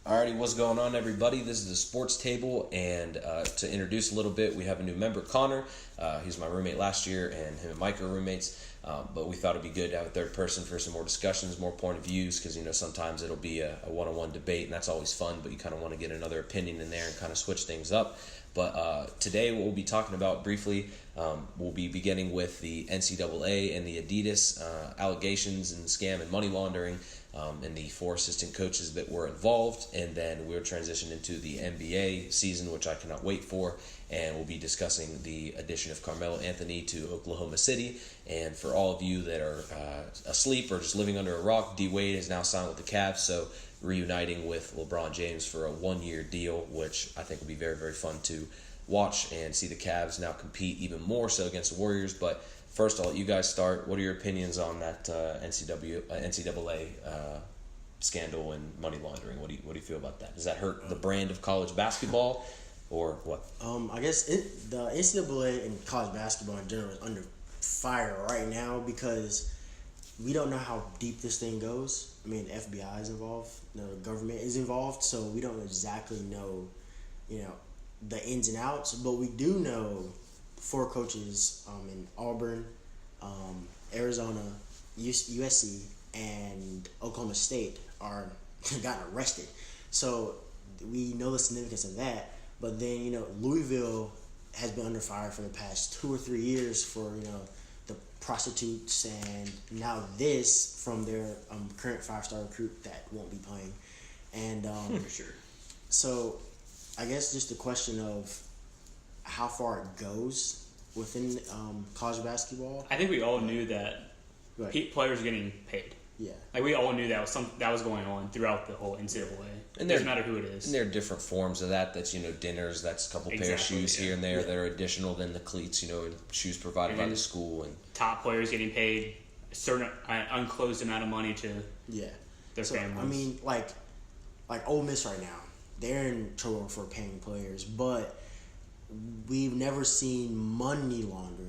Alrighty, what's going on, everybody? This is the Sports Table, and to introduce a little bit, we have a new member, Connor. He's my roommate last year, and him and Mike are roommates. But we thought it'd be good to have a third person for some more discussions, more point of views, because sometimes it'll be a one-on-one debate, and that's always fun. But you kind of want to get another opinion in there and kind of switch things up. But today, what we'll be talking about briefly, we'll be beginning with the NCAA and the Adidas allegations and scam and money laundering. And the 4 assistant coaches that were involved, and then we'll transition into the NBA season, which I cannot wait for, and we'll be discussing the addition of Carmelo Anthony to Oklahoma City. And for all of you that are asleep or just living under a rock, D. Wade is now signed with the Cavs, so reuniting with LeBron James for a 1-year deal, which I think will be very, very fun to watch and see the Cavs now compete even more so against the Warriors. But first, I'll let you guys start. What are your opinions on that NCAA scandal and money laundering? What do you feel about that? Does that hurt the brand of college basketball, or what? I guess the NCAA and college basketball in general is under fire right now because we don't know how deep this thing goes. I mean, the FBI is involved, the government is involved, so we don't exactly know, the ins and outs. But we do know 4 coaches in Auburn, Arizona, USC, and Oklahoma State are gotten arrested. So we know the significance of that. But then, Louisville has been under fire for the past 2 or 3 years for, the prostitutes, and now this from their current 5-star recruit that won't be playing. And for sure. So I guess just the question of how far it goes within college basketball. I think we all knew that players are getting paid. Yeah, like we all knew that was going on throughout the whole NCAA. It doesn't matter who it is. And there are different forms of that. That's dinners. That's a couple pair of shoes here and there that are additional than the cleats. And shoes provided by the school, and top players getting paid a certain unclosed amount of money to their families. I mean, like Ole Miss right now, they're in trouble for paying players, but we've never seen money laundering,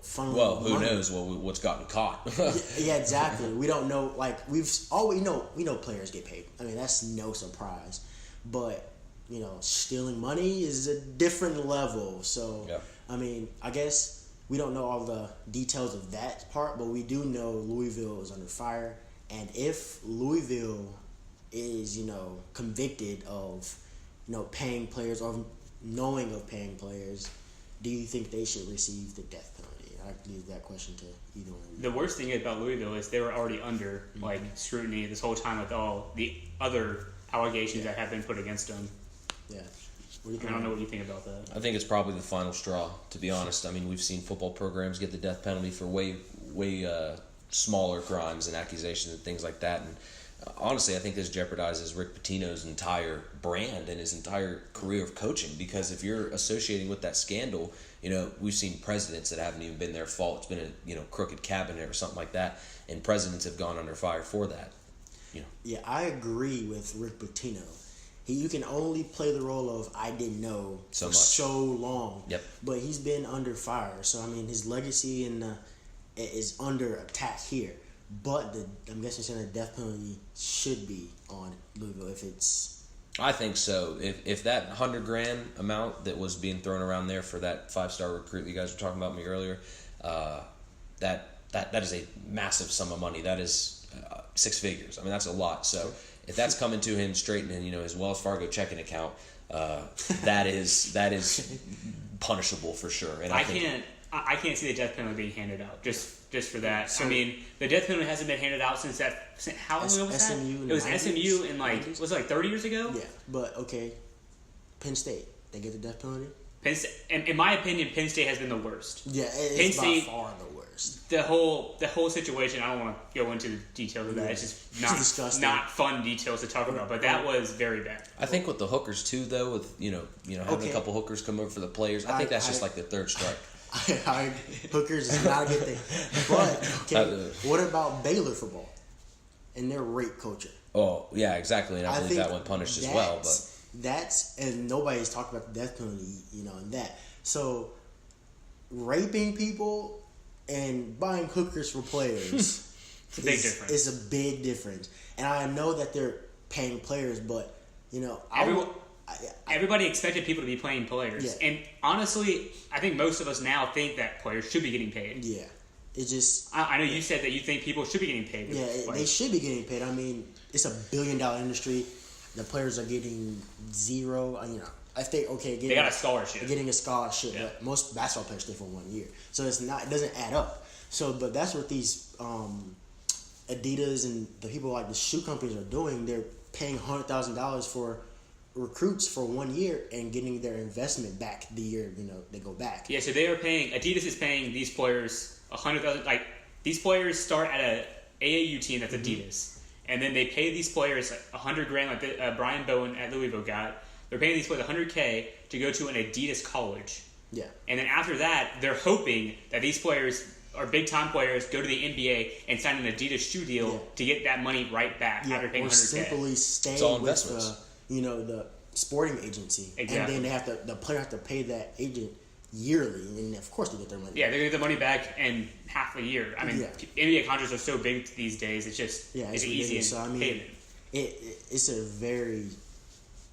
funneling. Well, who knows what's gotten caught? Yeah, exactly. We don't know. Like we know players get paid. I mean, that's no surprise. But stealing money is a different level. So I mean, I guess we don't know all the details of that part, but we do know Louisville is under fire, and if Louisville is convicted of paying players or knowing of paying players, do you think they should receive the death penalty? I leave that question to either one. The worst thing about Louisville is they were already under scrutiny this whole time with all the other allegations that have been put against them. Yeah. I don't know what you think about that. I think it's probably the final straw, to be honest. I mean, we've seen football programs get the death penalty for way smaller crimes and accusations and things like that, and honestly, I think this jeopardizes Rick Pitino's entire brand and his entire career of coaching, because if you're associating with that scandal, we've seen presidents that haven't even been their fault. It's been a crooked cabinet or something like that, and presidents have gone under fire for that. Yeah, I agree with Rick Pitino. You can only play the role of I didn't know for so long. Yep. But he's been under fire, so I mean his legacy is under attack here. But I'm guessing saying the death penalty should be on Louisville if it's. I think so. If that $100,000 amount that was being thrown around there for that 5-star recruit you guys were talking about me earlier, that is a massive sum of money. That is 6 figures. I mean, that's a lot. So if that's coming to him straight in his Wells Fargo checking account, that is punishable for sure. And I can't see the death penalty being handed out just for that. So, I mean, the death penalty hasn't been handed out since how long ago was SMU that? It was SMU in was it like 30 years ago? Yeah, but okay, Penn State, they get the death penalty? Penn State, in my opinion, Penn State has been the worst. Yeah, it's by far the worst. The whole situation, I don't want to go into the details of that. Yeah. It's just not fun details to talk about, but that was very bad. I think with the hookers too, though, with having a couple hookers come over for the players, I think that's just like the third strike. Hookers is not a good thing. But what about Baylor football and their rape culture? Oh, yeah, exactly. And I believe that went punished as well. But and nobody's talking about the death penalty, and that. So raping people and buying hookers for players it's a big difference. It's a big difference. And I know that they're paying players, but You know, everybody expected people to be playing players, Yeah. and honestly, I think most of us now think that players should be getting paid. Yeah, it just. I know you said that you think people should be getting paid. Yeah, they should be getting paid. I mean, it's $1 billion industry. The players are getting zero. You know, if they they got a scholarship. They're getting a scholarship. Yeah. But most basketball players stay for 1 year, so it's not. It doesn't add up. So, but that's what these Adidas and the people like the shoe companies are doing. They're paying $100,000 for recruits for 1 year and getting their investment back the year they go back. Yeah, so they are paying. Adidas is paying these players $100,000. Like these players start at a AAU team that's Adidas, and then they pay these players $100,000, like Brian Bowen at Louisville got. They're paying these players $100K to go to an Adidas college. Yeah, and then after that, they're hoping that these players are big time players, go to the NBA and sign an Adidas shoe deal to get that money right back after paying $100K. Or simply stay with the sporting agency, exactly. And then the player have to pay that agent yearly, and of course they get their money. Yeah, they get the money back in half a year. I mean, NBA contracts are so big these days; it's just it's easy and so, I mean, payment. It's a very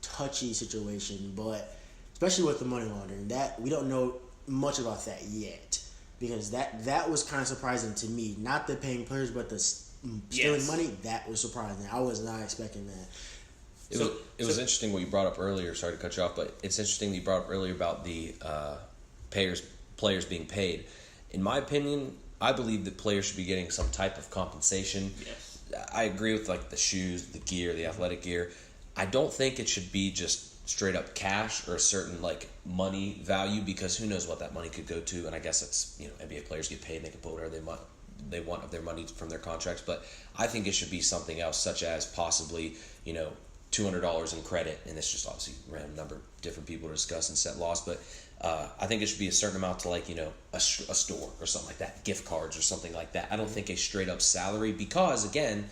touchy situation, but especially with the money laundering, that we don't know much about that yet, because that was kind of surprising to me. Not the paying players, but the stealing money. That was surprising. I was not expecting that. It was interesting what you brought up earlier. Sorry to cut you off, but it's interesting that you brought up earlier about the players being paid. In my opinion, I believe that players should be getting some type of compensation. Yes. I agree with like the shoes, the gear, the athletic gear. I don't think it should be just straight up cash or a certain like money value, because who knows what that money could go to. And I guess it's, NBA players get paid and they can put whatever they want of their money from their contracts. But I think it should be something else, such as possibly, $200 in credit, and it's just obviously a random number of different people to discuss and set laws, but I think it should be a certain amount to like a store or something like that, gift cards or something like that. I don't think a straight up salary, because again,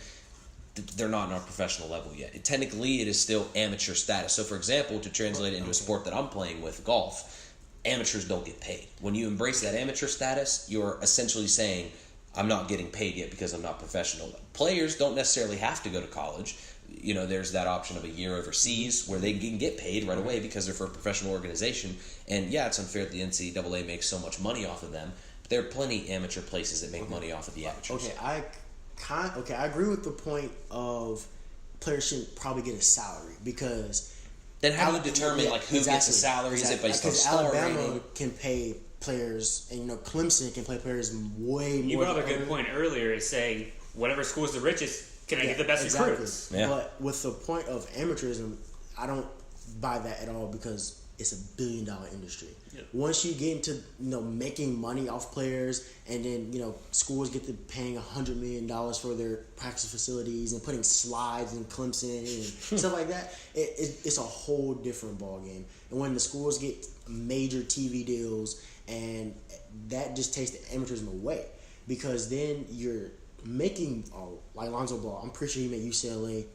they're not on our professional level yet. Technically, it is still amateur status. So, for example, to translate it into a sport that I'm playing with, golf, amateurs don't get paid. When you embrace that amateur status, you're essentially saying, I'm not getting paid yet because I'm not professional. Players don't necessarily have to go to college. There's that option of a year overseas where they can get paid right away because they're for a professional organization. And yeah, it's unfair that the NCAA makes so much money off of them, but there are plenty amateur places that make money off of the amateurs. Okay, I agree with the point of players shouldn't probably get a salary, because then how do you determine who gets a salary? Is it based on star Alabama rating? Can pay players, and Clemson can pay players way more. You brought up a good point earlier, is saying whatever school is the richest, can I get the best recruits? Yeah. But with the point of amateurism, I don't buy that at all, because it's $1 billion industry. Yep. Once you get into making money off players, and then schools get to paying $100 million for their practice facilities and putting slides in Clemson and stuff like that, it's a whole different ball game. And when the schools get major TV deals, and that just takes the amateurism away, because then you're making like Lonzo Ball. I'm pretty sure he made UCLA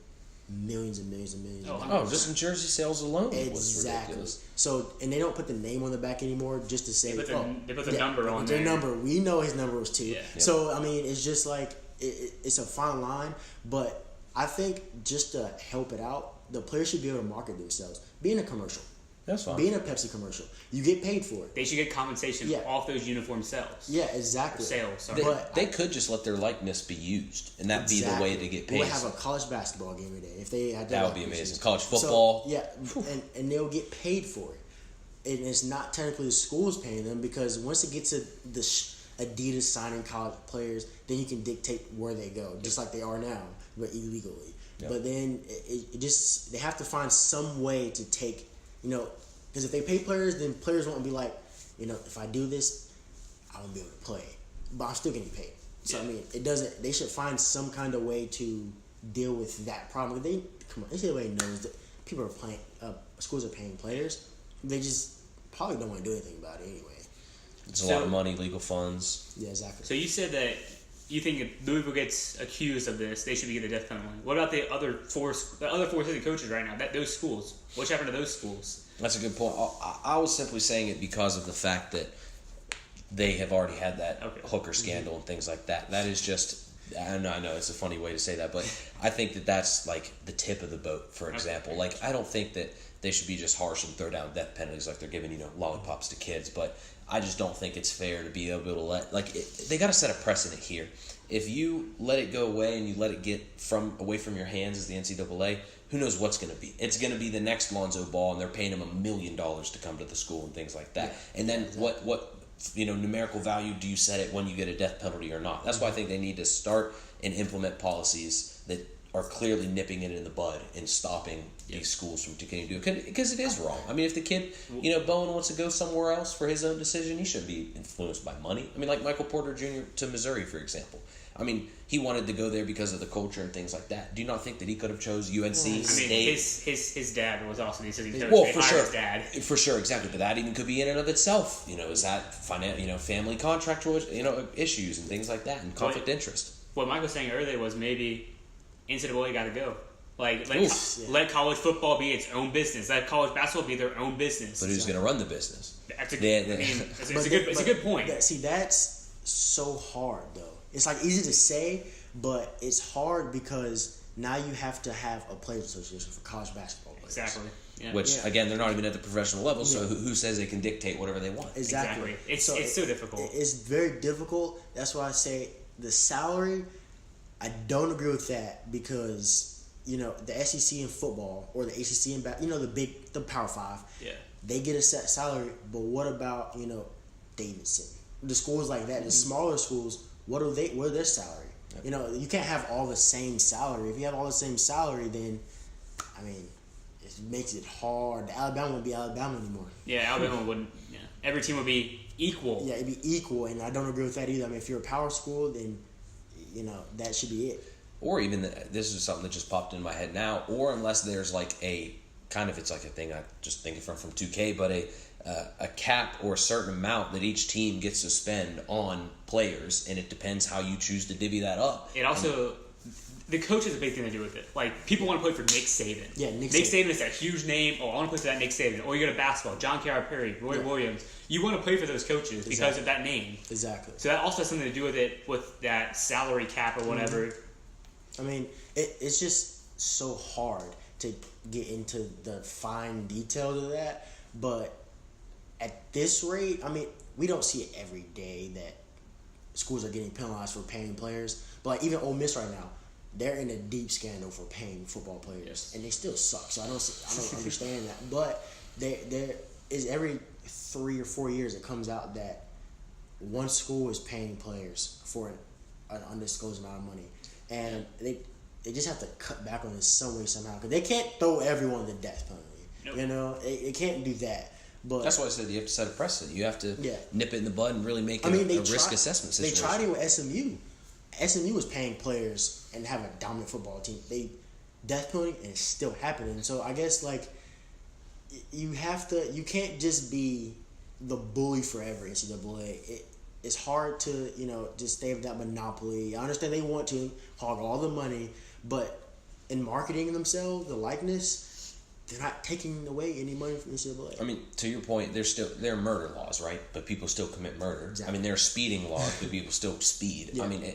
millions and millions and millions. Just in jersey sales alone, was ridiculous. So, and they don't put the name on the back anymore, just to say they put the number on there. Their number, we know his number was 2. Yeah. So I mean, it's just like it's a fine line. But I think just to help it out, the players should be able to market themselves. Be in a commercial. That's fine. Be in a Pepsi commercial. You get paid for it. They should get compensation off those uniform sales. Yeah, exactly. Sales. Sorry. They could just let their likeness be used, and that be the way to get paid. We'll have a college basketball game today if they had that would be amazing. College football. So, and they'll get paid for it. And it's not technically the schools paying them, because once it gets to the Adidas signing college players, then you can dictate where they go, just like they are now, but illegally. Yep. But then they have to find some way to take, because if they pay players, then players won't be like, if I do this, I won't be able to play, but I'm still getting paid. So I mean, they should find some kind of way to deal with that problem. NCAA knows that people are playing, schools are paying players. They just probably don't want to do anything about it anyway. It's a lot of money, legal funds. Yeah, exactly. So you said that you think if Louisville gets accused of this, they should be getting the death penalty. What about the other four assistant coaches right now? Those schools. What's happened to those schools? That's a good point. I was simply saying it because of the fact that they have already had that hooker scandal and things like that. That is just I know it's a funny way to say that, but I think that that's like the tip of the boat, for example. Like, I don't think that they should be just harsh and throw down death penalties like they're giving, lollipops to kids, but I just don't think it's fair to be able to let, they got to set a precedent here. If you let it go away and you let it get away from your hands as the NCAA, who knows what's going to be? It's going to be the next Lonzo Ball, and they're paying him $1 million to come to the school and things like that. Yeah, and then exactly. what numerical value do you set it when you get a death penalty or not? That's why I think they need to start and implement policies that are clearly nipping it in the bud and stopping these schools from continuing to do it. Because it is wrong. I mean, if the kid, Bowen wants to go somewhere else for his own decision, he shouldn't be influenced by money. I mean, like Michael Porter Jr. to Missouri, for example. I mean, he wanted to go there because of the culture and things like that. Do you not think that he could have chose UNC State? His dad was also the assistant coach. Well, for sure, his dad. For sure, exactly. But that even could be in and of itself. Is that family contractual issues and things like that, and conflict of interest. What Mike was saying earlier was maybe NCAA got to go. Let college football be its own business. Let college basketball be their own business. But who's going to run the business? It's a good point. See, that's so hard though. It's easy to say, but it's hard because now you have to have a players association for college basketball players. Exactly. Yeah. Which again, they're not even at the professional level. So who says they can dictate whatever they want? Exactly. It's so difficult. It's very difficult. That's why I say the salary. I don't agree with that because the SEC in football or the ACC in the Power Five. Yeah. They get a set salary, but what about Davidson? The schools like that, the smaller schools. What are their salary? Yep. You can't have all the same salary. If you have all the same salary, then it makes it hard. Alabama wouldn't be Alabama anymore. Yeah, Alabama wouldn't. Yeah, every team would be equal. Yeah, it'd be equal, and I don't agree with that either. I mean, if you're a power school, then that should be it. Or even this is something that just popped in my head now. Or unless there's it's like a thing I just thinking from 2K, but a cap or a certain amount that each team gets to spend on players, and it depends how you choose to divvy that up. It also, the coach has a big thing to do with it. People want to play for Nick Saban. Yeah, Nick Saban is that huge name. Oh, I want to play for that Nick Saban. Or you go to basketball, John Calipari, Roy Williams. You want to play for those coaches because of that name. Exactly. So that also has something to do with it, with that salary cap or whatever. Mm-hmm. I mean, it's just so hard to get into the fine details of that, but at this rate, we don't see it every day that schools are getting penalized for paying players. But even Ole Miss right now, they're in a deep scandal for paying football players, and they still suck. So I don't understand that. But there is every 3 or 4 years it comes out that one school is paying players for an undisclosed amount of money, and they just have to cut back on this some way somehow because they can't throw everyone the death penalty. Nope. They can't do that. But that's why I said you have to set a precedent. You have to nip it in the bud and really make it a risk assessment situation. They tried it with SMU. SMU was paying players and have a dominant football team. They death penalty and it's still happening. So I guess you can't just be the bully forever. NCAA. It's hard to just stay with that monopoly. I understand they want to hog all the money, but in marketing themselves, the likeness. They're not taking away any money from NCAA. I mean, to your point, there are murder laws, right? But people still commit murder. Exactly. I mean, there are speeding laws, but people still speed. Yeah. I mean,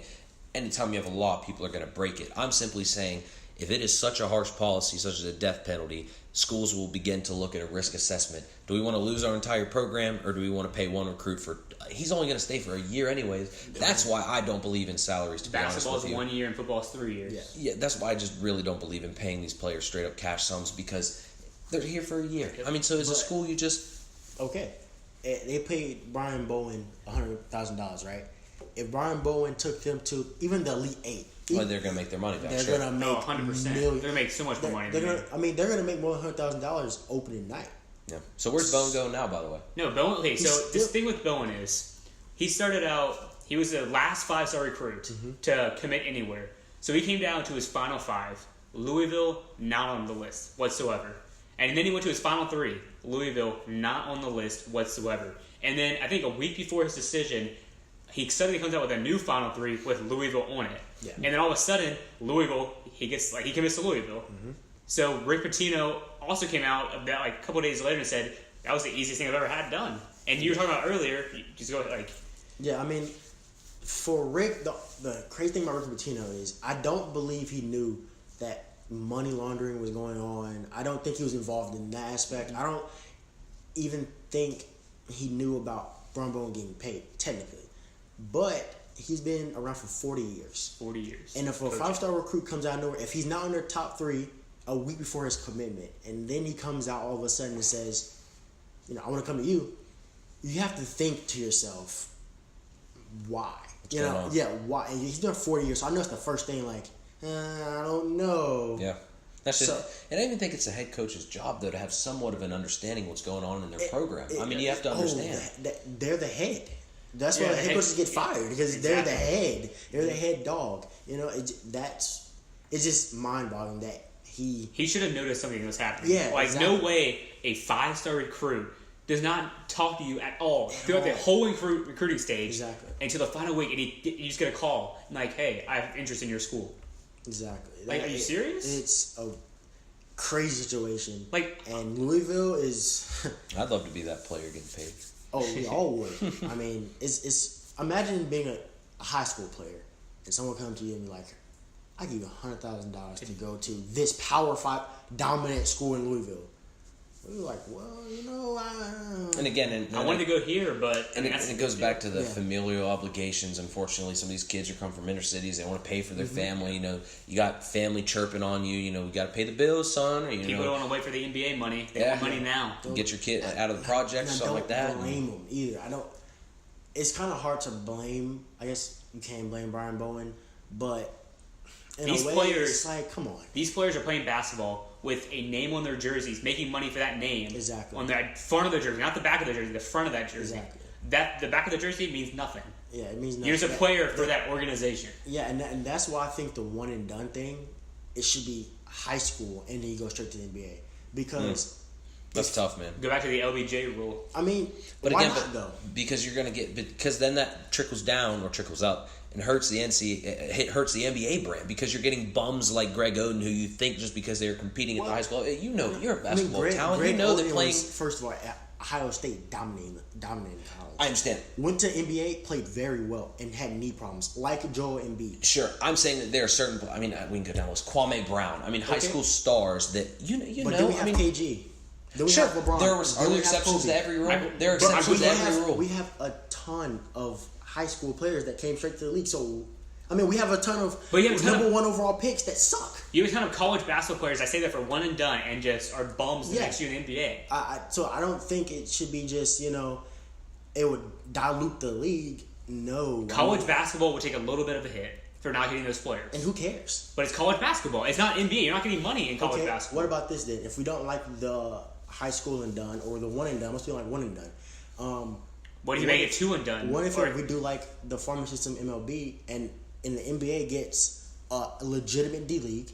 anytime you have a law, people are going to break it. I'm simply saying, if it is such a harsh policy, such as a death penalty, schools will begin to look at a risk assessment. Do we want to lose our entire program, or do we want to pay one recruit for? He's only going to stay for a year anyways. That's why I don't believe in salaries. To be honest with you, basketball is 1 year and football is 3 years. Yeah, that's why I just really don't believe in paying these players straight up cash sums because they're here for a year. I mean, so as a school, you just okay. They paid Brian Bowen $100,000, right? If Brian Bowen took them to even the Elite Eight, they're going to make their money back. They're going to make 100%. They're going to make so much more money. They're going to make more than $100,000 opening night. Yeah. So where's Bowen going now, by the way? No, Bowen. Okay, so this thing with Bowen is he started out. He was the last 5-star recruit to commit anywhere. So he came down to his final 5. Louisville not on the list whatsoever. And then he went to his final 3. Louisville not on the list whatsoever. And then I think a week before his decision, he suddenly comes out with a new final 3 with Louisville on it. Yeah. And then all of a sudden, Louisville, he commits to Louisville. Mm-hmm. So Rick Pitino also came out about a couple of days later and said, that was the easiest thing I've ever had done. And you were talking about earlier, just go Yeah, I mean, for Rick, the crazy thing about Rick Pitino is I don't believe he knew that money laundering was going on. I don't think he was involved in that aspect. I don't even think he knew about Brian Bowen getting paid, technically. But he's been around for 40 years. 40 years. And if a 5-star recruit comes out of nowhere, if he's not in their top 3 a week before his commitment, and then he comes out all of a sudden and says, I want to come to you, you have to think to yourself, why? Why? And he's done 40 years, so I know it's the first thing, like, I don't know. Yeah. That's just, and I even think it's the head coach's job, though, to have somewhat of an understanding of what's going on in their program. You have to understand. They're the head. That's why head coaches get fired, because they're the head. They're the head dog. It's just mind-boggling that he should have noticed something that was happening. Yeah, no way a 5-star recruit does not talk to you at all throughout the whole recruiting stage. Exactly. Until the final week, and you just get a call like, "Hey, I have interest in your school." Exactly. Are you serious? It's a crazy situation. And Louisville is. I'd love to be that player getting paid. Oh, we all would. I mean, it's imagine being a high school player and someone comes to you and be like, "I give you $100,000 to go to this Power 5 dominant school in Louisville." We're like, well, And again, I wanted to go here, but it goes back to the familial obligations. Unfortunately, some of these kids are come from inner cities. They want to pay for their family. You got family chirping on you. You got to pay the bills, son. Or, people don't want to wait for the NBA money. They want money now. Get your kid out of the project or something like that. I don't blame them either. It's kind of hard to blame. I guess you can't blame Brian Bowen, but these players, it's like, come on. These players are playing basketball with a name on their jerseys, making money for that name. Exactly. On the front of the jersey, not the back of the jersey, the front of that jersey. Exactly. The back of the jersey means nothing. Yeah, it means nothing. You're just a player for that organization. Yeah, and that's why I think the one and done thing, it should be high school and then you go straight to the NBA, because that's tough, man. Go back to the LBJ rule. I mean, but why again, not though? Because you're gonna because then that trickles down or trickles up. And hurts the it hurts the NBA brand, because you're getting bums like Greg Oden, who you think just because they're competing at the high school, you're a basketball talent. Greg they're Oden playing. First of all, at Ohio State dominating college. I understand. Went to NBA, played very well, and had knee problems like Joel Embiid. Sure, I'm saying that there are certain. I mean, we can go down the list. Kwame Brown. I mean, high school stars that you know. But do we have KG? Do we have LeBron? Are there exceptions to every rule? There are exceptions to every rule. We have a ton of high school players that came straight to the league. So, I mean, we have a ton of number 1 overall picks that suck. You have a ton of college basketball players that say that for one and done and just are bums the next year in the NBA. So I don't think it should be just, it would dilute the league. No. College basketball would take a little bit of a hit for not getting those players. And who cares? But it's college basketball. It's not NBA. You're not getting money in college basketball. What about this then? If we don't like the high school and done or the one and done, let's do like one and done. What if you make it 2 and done? What if we do like the farming system MLB and in the NBA gets a legitimate D League,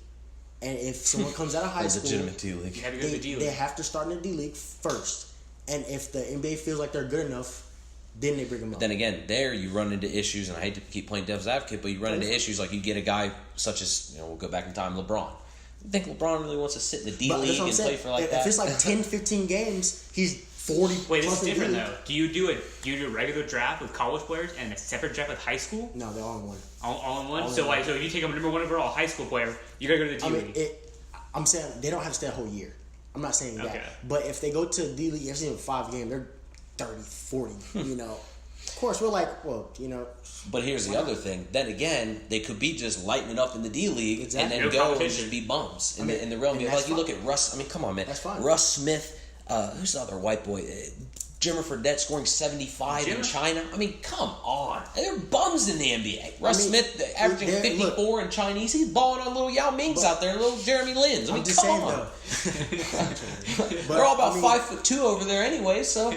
and if someone comes out of high school, legitimate D League, they have to start in the D League first, and if the NBA feels like they're good enough, then they bring them up. Then again, there you run into issues, and I hate to keep playing devil's advocate, but you run into issues like you get a guy such as we'll go back in time, LeBron. I think LeBron really wants to sit in the D League and play for like that. If it's like 10, 15 games, he's 40. Wait, this is different though. Do you do a regular draft with college players and a separate draft with high school? No, they're all in one. All in one. So if you take a number 1 overall high school player, you gotta go to the D League. I'm saying they don't have to stay a whole year. I'm not saying that. But if they go to D League, you've seen 5 games, they're 30, 40. Of course, we're like, But here's the other thing. Then again, they could be just lighting it up in the D League and then go and just be bums in the realm. Like you look at Russ. I mean, come on, man. That's fine. Russ Smith. Who's the other white boy? Jimmer Fredette scoring 75 in China. I mean, come on. They're bums in the NBA. Russ Smith averaging 54 in Chinese. He's balling on little Yao Ming's out there, little Jeremy Lin's. I mean, come on. They're all about 5'2" over there anyway, so.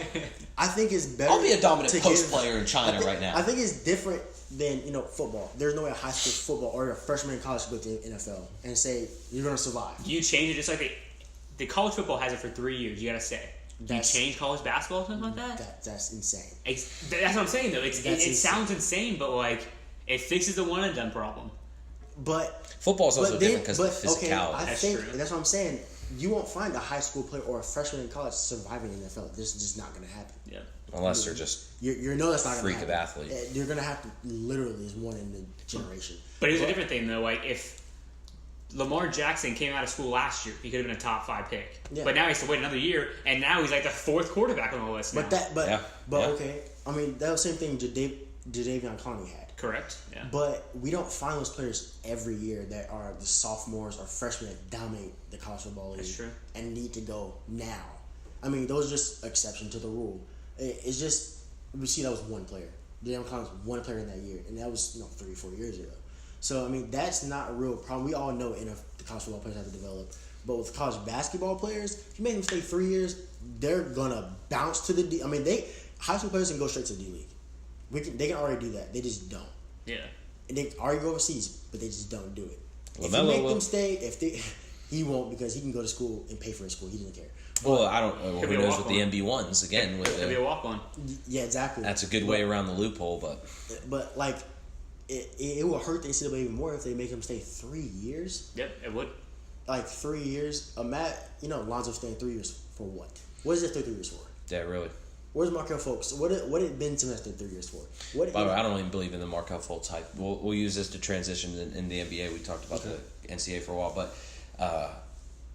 I think it's better. I'll be a dominant post player in China right now. I think it's different than football. There's no way a high school football or a freshman in college should go to the NFL and say you're going to survive. You change it just like the college football has it for 3 years. You got to stay. Do you change college basketball or something like that? That's insane. That's what I'm saying though. It sounds insane, but like it fixes the one and done problem. But football's also different because of the physicality. I think that's what I'm saying. you won't find a high school player or a freshman in college surviving in the NFL. This is just not going to happen. Yeah. Unless they're just you know that's not freak gonna of happen. athlete. You're going to have to literally is one in the generation. But it's a different thing though. Like if Lamar Jackson came out of school last year, he could have been a top 5 pick. Yeah. But now he has to wait another year, and now he's like the 4th quarterback on the list. Now. Okay. I mean, that was the same thing Jadeveon Clowney had. Correct. Yeah. But we don't find those players every year that are the sophomores or freshmen that dominate the college football league. That's true. And need to go now. I mean, those are just exception to the rule. It's just we see that was one player. Jadeveon Clowney was one player in that year, and that was 3 or 4 years ago. So I mean, that's not a real problem. We all know the college football players have to develop. But with college basketball players, if you make them stay 3 years, they're gonna bounce to the D. I mean, high school players can go straight to the D League. They can already do that. They just don't. Yeah. And they already go overseas, but they just don't do it. LaMelo if you make will. them stay, he won't because he can go to school and pay for his school. He doesn't care. Well, I don't. Who Could be a knows with the walk-on. MB1s again? It'll be a walk-on. Yeah, exactly. That's a good way around the loophole, But like, it will hurt the NCAA even more if they make him stay 3 years. Yep, it would. Like 3 years. Lonzo staying 3 years for what? What is it 3 years for? yeah, really. Where's Markel Fultz? What did Ben Simmons stay 3 years for? By the way, I don't even believe in the Markel Fultz hype. We'll use this to transition in the NBA. We talked about the NCAA for a while, but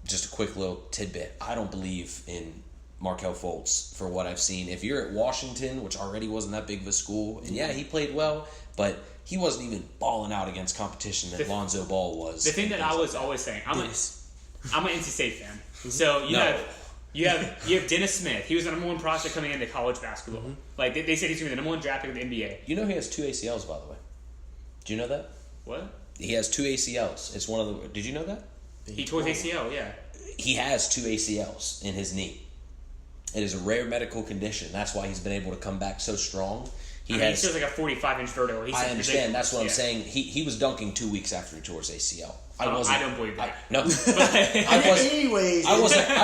just a quick little tidbit. I don't believe in Markel Fultz for what I've seen. If you're at Washington, which already wasn't that big of a school, and yeah, he played well, but he wasn't even balling out against competition that Lonzo Ball was. The thing that I was always saying, I'm an NC State fan. So you have Dennis Smith. He was the number 1 prospect coming into college basketball. Like they said, he's going to be the number 1 draft pick in the NBA. You know he has 2 ACLs, by the way. Do you know that? What? He has 2 ACLs. It's one of the. Did you know that? He tore his ACL. Yeah. He has 2 ACLs in his knee. It is a rare medical condition. That's why he's been able to come back so strong. He still has like a 45-inch vertical. I understand. That's what I'm saying. He was dunking 2 weeks after he tore his ACL. I don't believe that. No. Anyways, I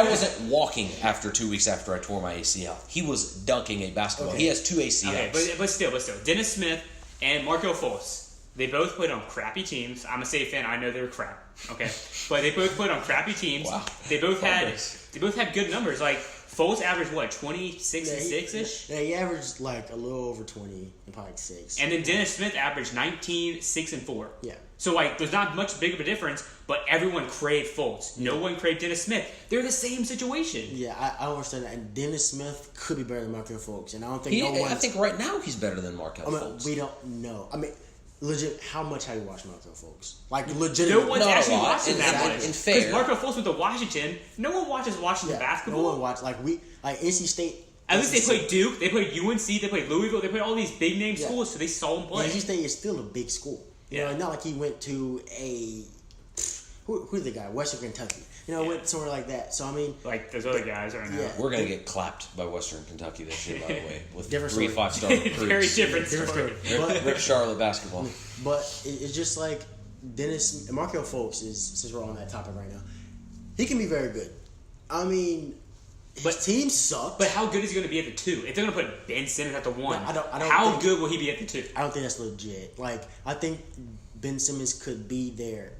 wasn't walking after 2 weeks after I tore my ACL. He was dunking a basketball. Okay. He has 2 ACLs. Okay, but still, Dennis Smith and Markel Fultz, they both played on crappy teams. I'm a State fan. I know they're crap. Okay, but they both played on crappy teams. Wow. They both had good numbers. Like Fultz averaged 26 and 6-ish. Yeah, he averaged like a little over 20 and probably like 6. And then Dennis Smith averaged 19, 6, and 4. Yeah. So like, there's not much big of a difference, but everyone craved Fultz. No one craved Dennis Smith. They're the same situation. Yeah, I don't understand that. And Dennis Smith could be better than Markel Fultz, and I don't think I think right now he's better than Markel Fultz. We don't know. I mean, legit, how much have you watched Markel Fultz? Like legit. No one's Not a actually lot. watching that Exactly. much. And fair. Because Markel Fultz went to Washington. No one watches Washington basketball. No one watched. Like NC State. At least they played Duke, they played UNC, they played Louisville, they played all these big name schools, so they saw him play. NC State is still a big school. You know, not like he went to who's the guy? Western Kentucky. Went somewhere like that. So I mean, like those other guys right now. Yeah. We're gonna get clapped by Western Kentucky this year, by the way, with Different 3 story. 5-star recruits. Very different story. Rip Charlotte basketball. But it's just like Markel Fultz is, since we're on that topic right now, he can be very good. I mean, his team sucks. But how good is he going to be at the 2? If they're going to put Ben Simmons at the 1, I don't how think- good will he be at the 2? I don't think that's legit. Like, I think Ben Simmons could be their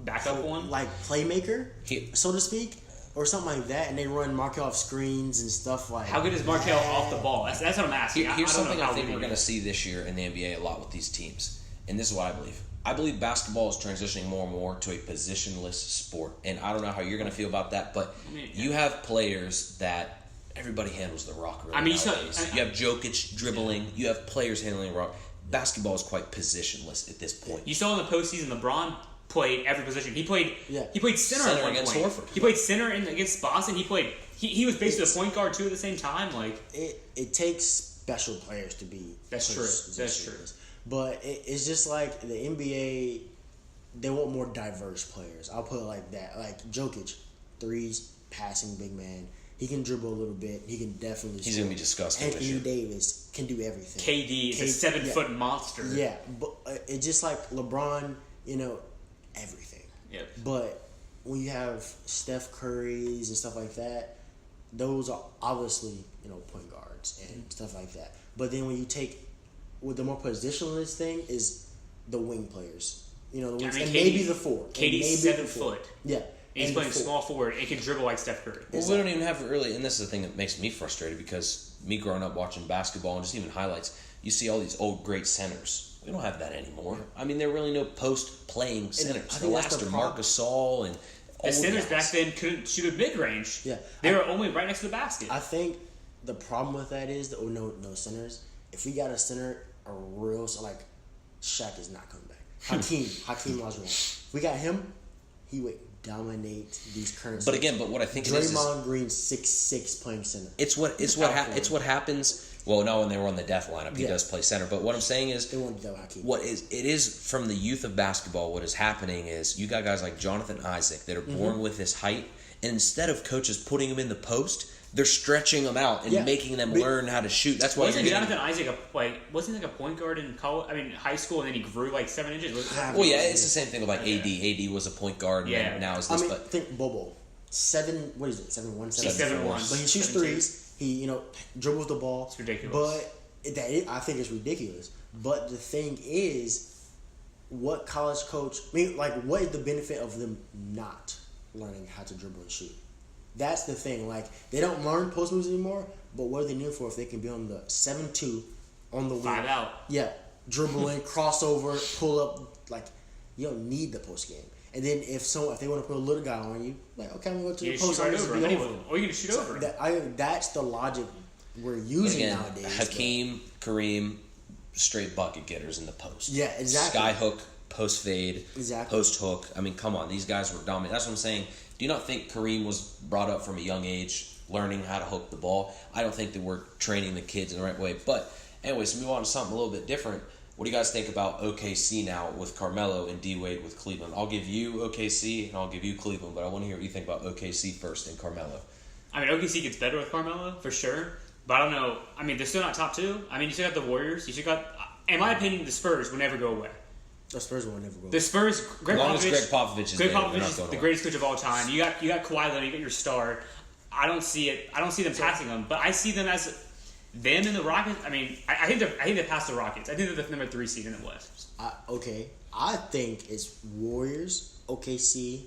Backup one? like playmaker, so to speak, or something like that, and they run Markel off screens and stuff like. How good is Markel off the ball? That's what I'm asking. Here's something I think good we're he going to is. see this year in the NBA a lot with these teams. And this is what I believe. I believe basketball is transitioning more and more to a positionless sport. And I don't know how you're going to feel about that, but you have players that everybody handles the rock really nowadays. You have Jokic dribbling. You have players handling the rock. Basketball is quite positionless at this point. You saw in the postseason, LeBron played every position. He played center at one against point. Horford. He played center against Boston. He was basically a point guard too at the same time. Like it takes special players to be. That's true. That's true. But it's just like the NBA, they want more diverse players. I'll put it like that. Like Jokic, threes, passing big man. He can dribble a little bit. He can definitely. He's going to be disgusting this year. Anthony Davis can do everything. KD is a 7-foot monster. Yeah, but it's just like LeBron, everything. Yep. But when you have Steph Curry's and stuff like that, those are obviously, point guards and stuff like that. But then when you take, with the more positionless thing is the wing players. The wings, and maybe the 4. KD's 7 foot. Yeah. he's playing small forward and can dribble like Steph Curry. Well, we don't even have really, and this is the thing that makes me frustrated because me growing up watching basketball and just even highlights, you see all these old great centers. We don't have that anymore. I mean, there are really no post-playing centers. The last are Marcus Gasol and the centers back then couldn't shoot a mid-range. Yeah. They were only right next to the basket. I think the problem with that is no centers. If we got a center, like Shaq is not coming back. Hakeem Olajuwon. If we got him, he would dominate these current. But again, what I think Draymond Green 6'6" playing center. It's what happens. Well, no, when they were on the death lineup, he does play center. But what I'm saying is, they won't do Hakeem. It is from the youth of basketball. What is happening is you got guys like Jonathan Isaac that are born with this height, and instead of coaches putting him in the post, they're stretching them out and making them learn how to shoot. That's why wasn't Jonathan Isaac wasn't he like a point guard in college? I mean, high school, and then he grew like 7 inches. Well, yeah, it's the same thing with like AD. AD was a point guard, and now is this. Think Bobo, 7. What is it? 7'1", 7'1". But he shoots threes. He dribbles the ball. It's ridiculous. But I think it's ridiculous. But the thing is, what college coach? I mean, like, what is the benefit of them not learning how to dribble and shoot? That's the thing. Like, they don't learn post moves anymore. But what are they new for if they can be on the 7-2 on the wing? 5 out. Yeah, dribbling, crossover, pull up. Like, you don't need the post game. And then if they want to put a little guy on you, like, okay, I'm going to go to the post. Right over him anyway. Or you can shoot over him. That's the logic we're using nowadays. Hakeem, Kareem, straight bucket getters in the post. Yeah, exactly. Sky hook, post fade, exactly. Post hook. I mean, come on, these guys were dominant. That's what I'm saying. Do you not think Kareem was brought up from a young age learning how to hook the ball? I don't think that we're training the kids in the right way. But anyways, move on to something a little bit different. What do you guys think about OKC now with Carmelo and D-Wade with Cleveland? I'll give you OKC and I'll give you Cleveland, but I want to hear what you think about OKC first and Carmelo. I mean, OKC gets better with Carmelo, for sure. But I don't know. I mean, they're still not top 2. I mean, you still got the Warriors. You still got, in my opinion, the Spurs will never go away. The Spurs will never go away. The Spurs, Greg Popovich is the greatest coach of all time. You got Kawhi Leonard, you got your star. I don't see them passing them, but I see them as them and the Rockets. I mean, I think they passed the Rockets. I think they're the number 3 seed in the West. I think it's Warriors, OKC,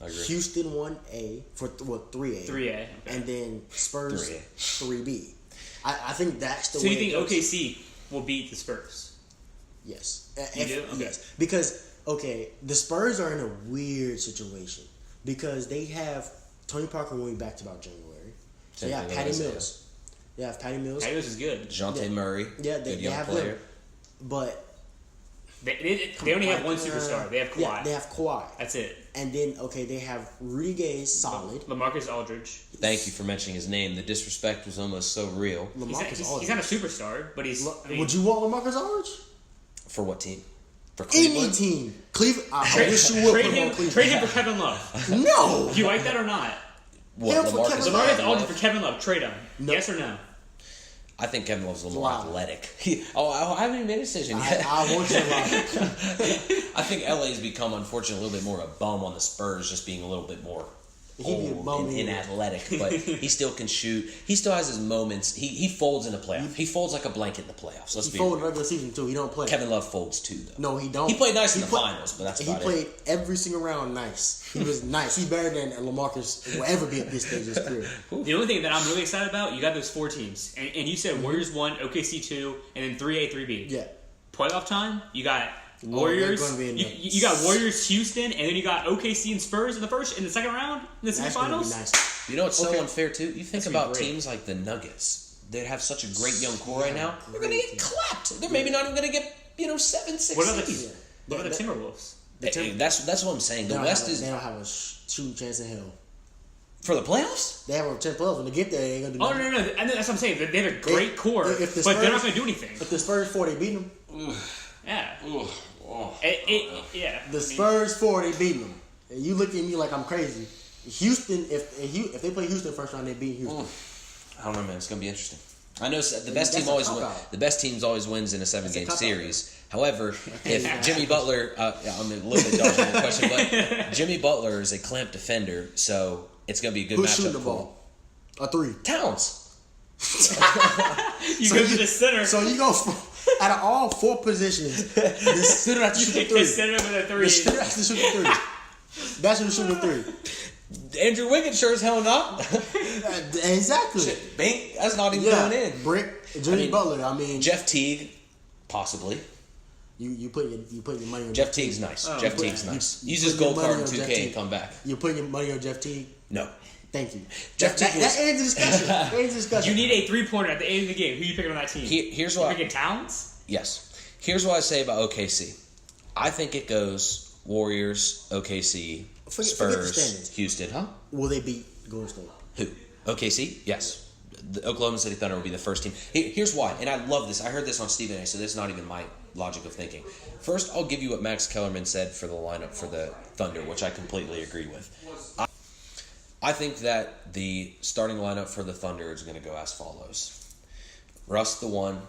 I agree. Houston 1A for 3A. 3A, okay. And then Spurs 3B. I think that's the way. way. So you think OKC will beat the Spurs? Yes. You do? Okay. Yes. Because the Spurs are in a weird situation because they have Tony Parker moving back to about January. So they have Patty Mills. They have Patty Mills. Patty Mills is good. DeJounte Murray. Yeah, they have player. Him. But they only have one superstar. They have Kawhi. Yeah, they have Kawhi. That's it. And then they have Rudy Gay, solid. LaMarcus Aldridge. Thank you for mentioning his name. The disrespect was almost so real. He's not a superstar, but he's. Would you want LaMarcus Aldridge? For what team? For Cleveland? Any team. Cleveland. I wish you would put him on Cleveland. Trade him for Kevin Love. No. Do you like that or not? What, LaMarcus Aldridge for Kevin Love. Trade him. No. Yes or no? I think Kevin Love's a little more athletic. I haven't even made a decision yet. I want you to lie. I think LA's become, unfortunately, a little bit more of a bum on the Spurs, just being a little bit more old and athletic. But he still can shoot. He still has his moments. He folds in the playoffs. He folds like a blanket in the playoffs. Let's be real. He folds regular season, too. He don't play. Kevin Love folds, too, though. No, he don't. He played nice in the finals, but that's about it. He played every single round nice. He was nice. He's better than LaMarcus will ever be at this stage of his career. The only thing that I'm really excited about, you got those 4 teams. And you said Warriors 1, OKC 2, and then 3A, 3B. Yeah. Playoff time, you got Warriors. You got Warriors, Houston, and then you got OKC and Spurs in the second round in the semifinals. Nice. You know what's so unfair too? You think about teams like the Nuggets. They have such a great young core right now. They're going to get clapped. They're maybe not even going to get 7, 6 What about the Timberwolves? That's what I'm saying. The West is. They don't have a shooting chance in hell. For the playoffs? They have a 10 playoffs. When they get there, they ain't gonna do nothing. No. That's what I'm saying. They have a great core, but they're not gonna do anything. If the Spurs 4, they beat them. Yeah. Yeah. The Spurs 4, they beat them. And you look at me like I'm crazy. Houston, if they play Houston first round, they beat Houston. I don't know, man. It's gonna be interesting. I know the best team always wins. The best teams always wins in a 7-game series. However, if Jimmy Butler, I'm a little bit dodging the question, but Jimmy Butler is a clamp defender, so it's going to be a good matchup. Who's shooting the ball? A 3. Towns. You go to the center. So you go out of all 4 positions, the center has to shoot the 3. The center with a 3. The center has to shoot the 3. That's who's shooting three. Andrew Wiggins sure as hell not. Exactly. Shit, Bank, that's not even going in. Brick, Jimmy Butler. I mean, Jeff Teague, possibly. You put your money on Jeff Teague's nice. Oh, Jeff okay. Teague's nice. You Use his put your gold card in money on 2K Jeff and Teague. come back. You put your money on Jeff Teague. No. Thank you. Jeff Teague that ends the discussion. That ends the discussion. You need a 3-pointer at the end of the game. Who you picking on that team? Here's You why. picking Towns? Yes. Here's what I say about OKC. I think it goes Warriors, OKC, Forget the Spurs, standings. Houston. Huh? Will they beat Golden State? Who? OKC? Yes. The Oklahoma City Thunder will be the first team. Here's why, and I love this. I heard this on Stephen A., so this is not even my logic of thinking. First, I'll give you what Max Kellerman said for the lineup for the Thunder, which I completely agree with. I think that the starting lineup for the Thunder is going to go as follows. Russ the 1,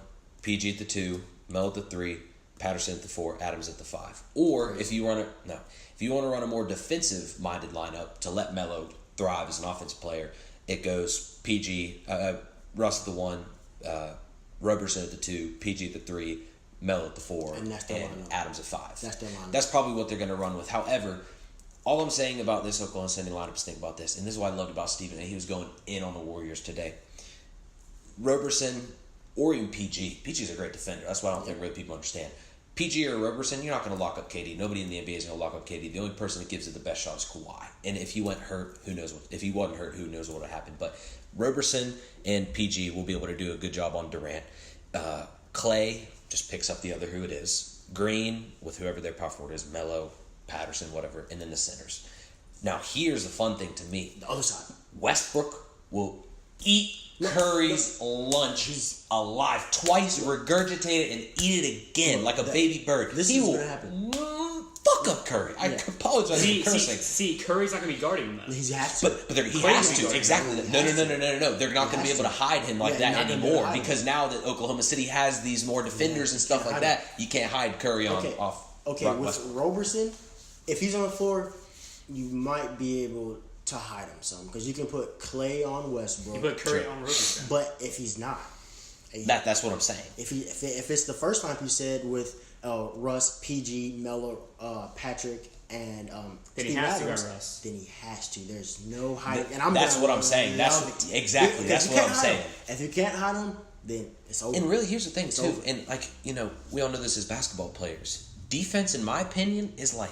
PG at the 2, Mel at the 3, Patterson at the 4, Adams at the 5. Or if you want to run a more defensive-minded lineup to let Melo thrive as an offensive player, it goes PG, Russ at the 1, Roberson at the 2, PG at the 3, Melo at the 4, And that's their lineup. Adams at 5. That's their lineup. That's probably what they're going to run with. However, all I'm saying about this Oklahoma City lineup is think about this, and this is what I loved about Stephen A. He was going in on the Warriors today. Roberson or even PG. PG's a great defender. That's why I don't think really people understand. PG or Roberson, you're not going to lock up KD. Nobody in the NBA is going to lock up KD. The only person that gives it the best shot is Kawhi. And if he went hurt, who knows what? If he wasn't hurt, who knows what would happen? But Roberson and PG will be able to do a good job on Durant. Clay just picks up the other who it is. Green with whoever their power forward is, Melo, Patterson, whatever, and then the centers. Now here's the fun thing to me. The other side. Westbrook will eat Curry's lunch alive twice, regurgitate it, and eat it again like a baby bird. This he is will gonna happen. fuck up Curry. I apologize for cursing. See, Curry's not going to be guarding him, though. He has to. But he Crazy has to, guard. exactly. No. They're not going to be able to hide him like that not gonna be able to anymore hide him. because now that Oklahoma City has these more defenders and stuff like that, you can't hide Curry off. Okay, with Westbrook. Roberson, if he's on the floor, you might be able to hide him some because you can put Clay on Westbrook. You put Curry on Roberson. But if he's not, That's what I'm saying. if it's the first time you said with Russ, PG, Melo, Patrick, and Then he Steve has to Adams, guard Russ. then he has to. There's no hiding. That's what I'm saying. That's exactly. That's what I'm saying. If you can't hide him, then it's over. And really, here's the thing too. over. And we all know this as basketball players. Defense, in my opinion, is like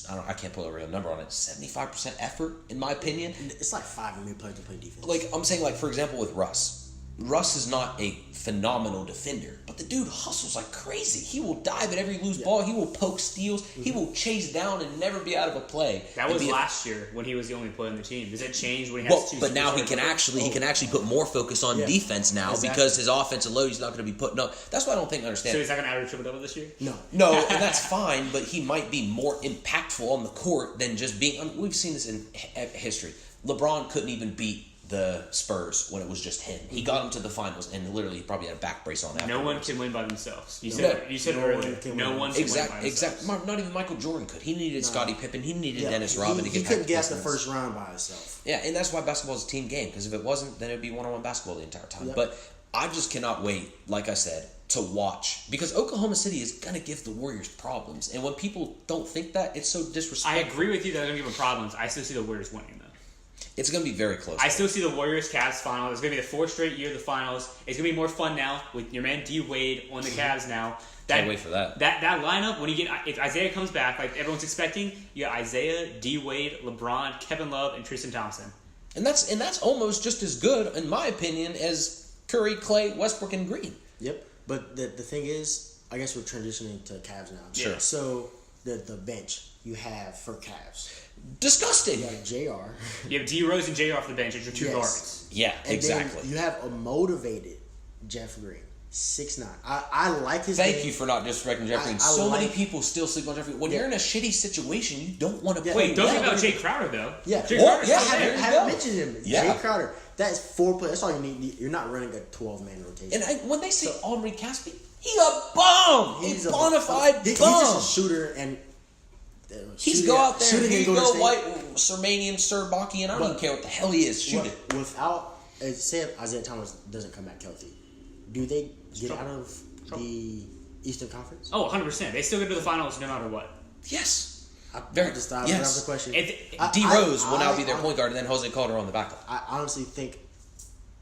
I can't put a real number on it. 75% effort, in my opinion. It's like 5 NBA players to play defense. Like I'm saying, like for example, with Russ. Russ is not a phenomenal defender, but the dude hustles like crazy. He will dive at every loose ball. He will poke steals. He will chase down and never be out of a play. That was last year when he was the only player on the team. Does it change when he has two? But now he can actually put more focus on defense now because his offensive load he's not going to be putting up. That's why I don't think I understand. So he's not going to average triple double this year? No, and that's fine. But he might be more impactful on the court than just being. We've seen this in history. LeBron couldn't even beat the Spurs when it was just him. He got them to the finals, and literally he probably had a back brace on that. No one can win by themselves. You said it earlier. No one can win by themselves. Exactly. Not even Michael Jordan could. He needed Scottie Pippen. He needed Dennis Rodman to get. He couldn't get the the first round by himself. Yeah, and that's why basketball is a team game. Because if it wasn't, then it'd be one-on-one basketball the entire time. Yep. But I just cannot wait. Like I said, to watch because Oklahoma City is gonna give the Warriors problems. And when people don't think that, it's so disrespectful. I agree with you that they're going to give them problems. I still see the Warriors winning, though. It's going to be very close. I still see the Warriors-Cavs final. It's going to be the 4th straight year of the finals. It's going to be more fun now with your man D Wade on the Cavs now. Can't wait for that. That lineup, when if Isaiah comes back, like everyone's expecting, you got Isaiah, D Wade, LeBron, Kevin Love, and Tristan Thompson. And that's almost just as good, in my opinion, as Curry, Clay, Westbrook, and Green. Yep. But the thing is, I guess we're transitioning to Cavs now. Sure. So the bench you have for Cavs. Disgusting. You got JR. You have D Rose and JR off the bench as your two guards. Yeah, And exactly. then you have a motivated Jeff Green, 6'9". I like his Thank game. you for not disrespecting Jeff Green. I So many like- people still sleep on Jeff Green. When you're in a shitty situation, you don't want to play. Wait, don't well. forget about Jay Crowder, though. Yeah. Jay Oh, Crowder's yeah, still there there. you haven't go. mentioned him. Yeah. Jay Crowder. That is 4 players. That's all you need. You're not running a 12-man rotation. And when they say Henri Caspi, he's a bum. He's a bona fide bum. He's just a shooter and. He's go out there and shooting he and go to white Sermanian, Serbakian. I don't even care what the hell he is. Shoot it. Without, say if Isaiah Thomas doesn't come back healthy, do they get out of the Eastern Conference? Oh, 100%. They still get to the finals no matter what. Yes. I Very just thought yes. the question. D Rose will now be their point guard, and then Jose Calderon the backup. I honestly think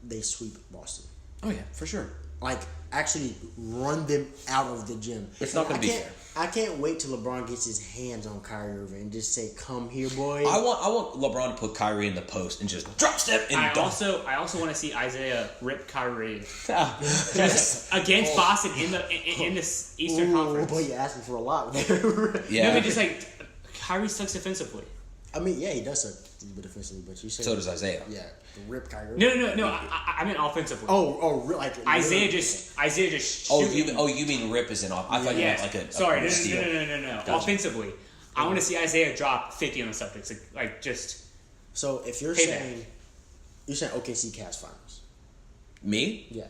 they sweep Boston. Oh yeah, for sure. Like actually run them out of the gym. It's not going to be fair. I can't wait till LeBron gets his hands on Kyrie Irving and just say, "Come here, boy." I want LeBron to put Kyrie in the post and just drop step and I dunk. also want to see Isaiah rip Kyrie Yes. against Boston in the Eastern Conference. Boy, you're asking for a lot there. Yeah. No, but just like Kyrie sucks defensively. I mean, yeah, he does suck a little bit defensively, but you said So does Isaiah. Yeah, the rip Kyrie. No. I meant offensively. Like Isaiah just. Oh, shooting. you mean rip is in off? I thought you meant like a Sorry, no. Gotcha. Offensively, I want to see Isaiah drop 50 on the Celtics. Like just. So if you're saying OKC Cavs finals, Me? yeah,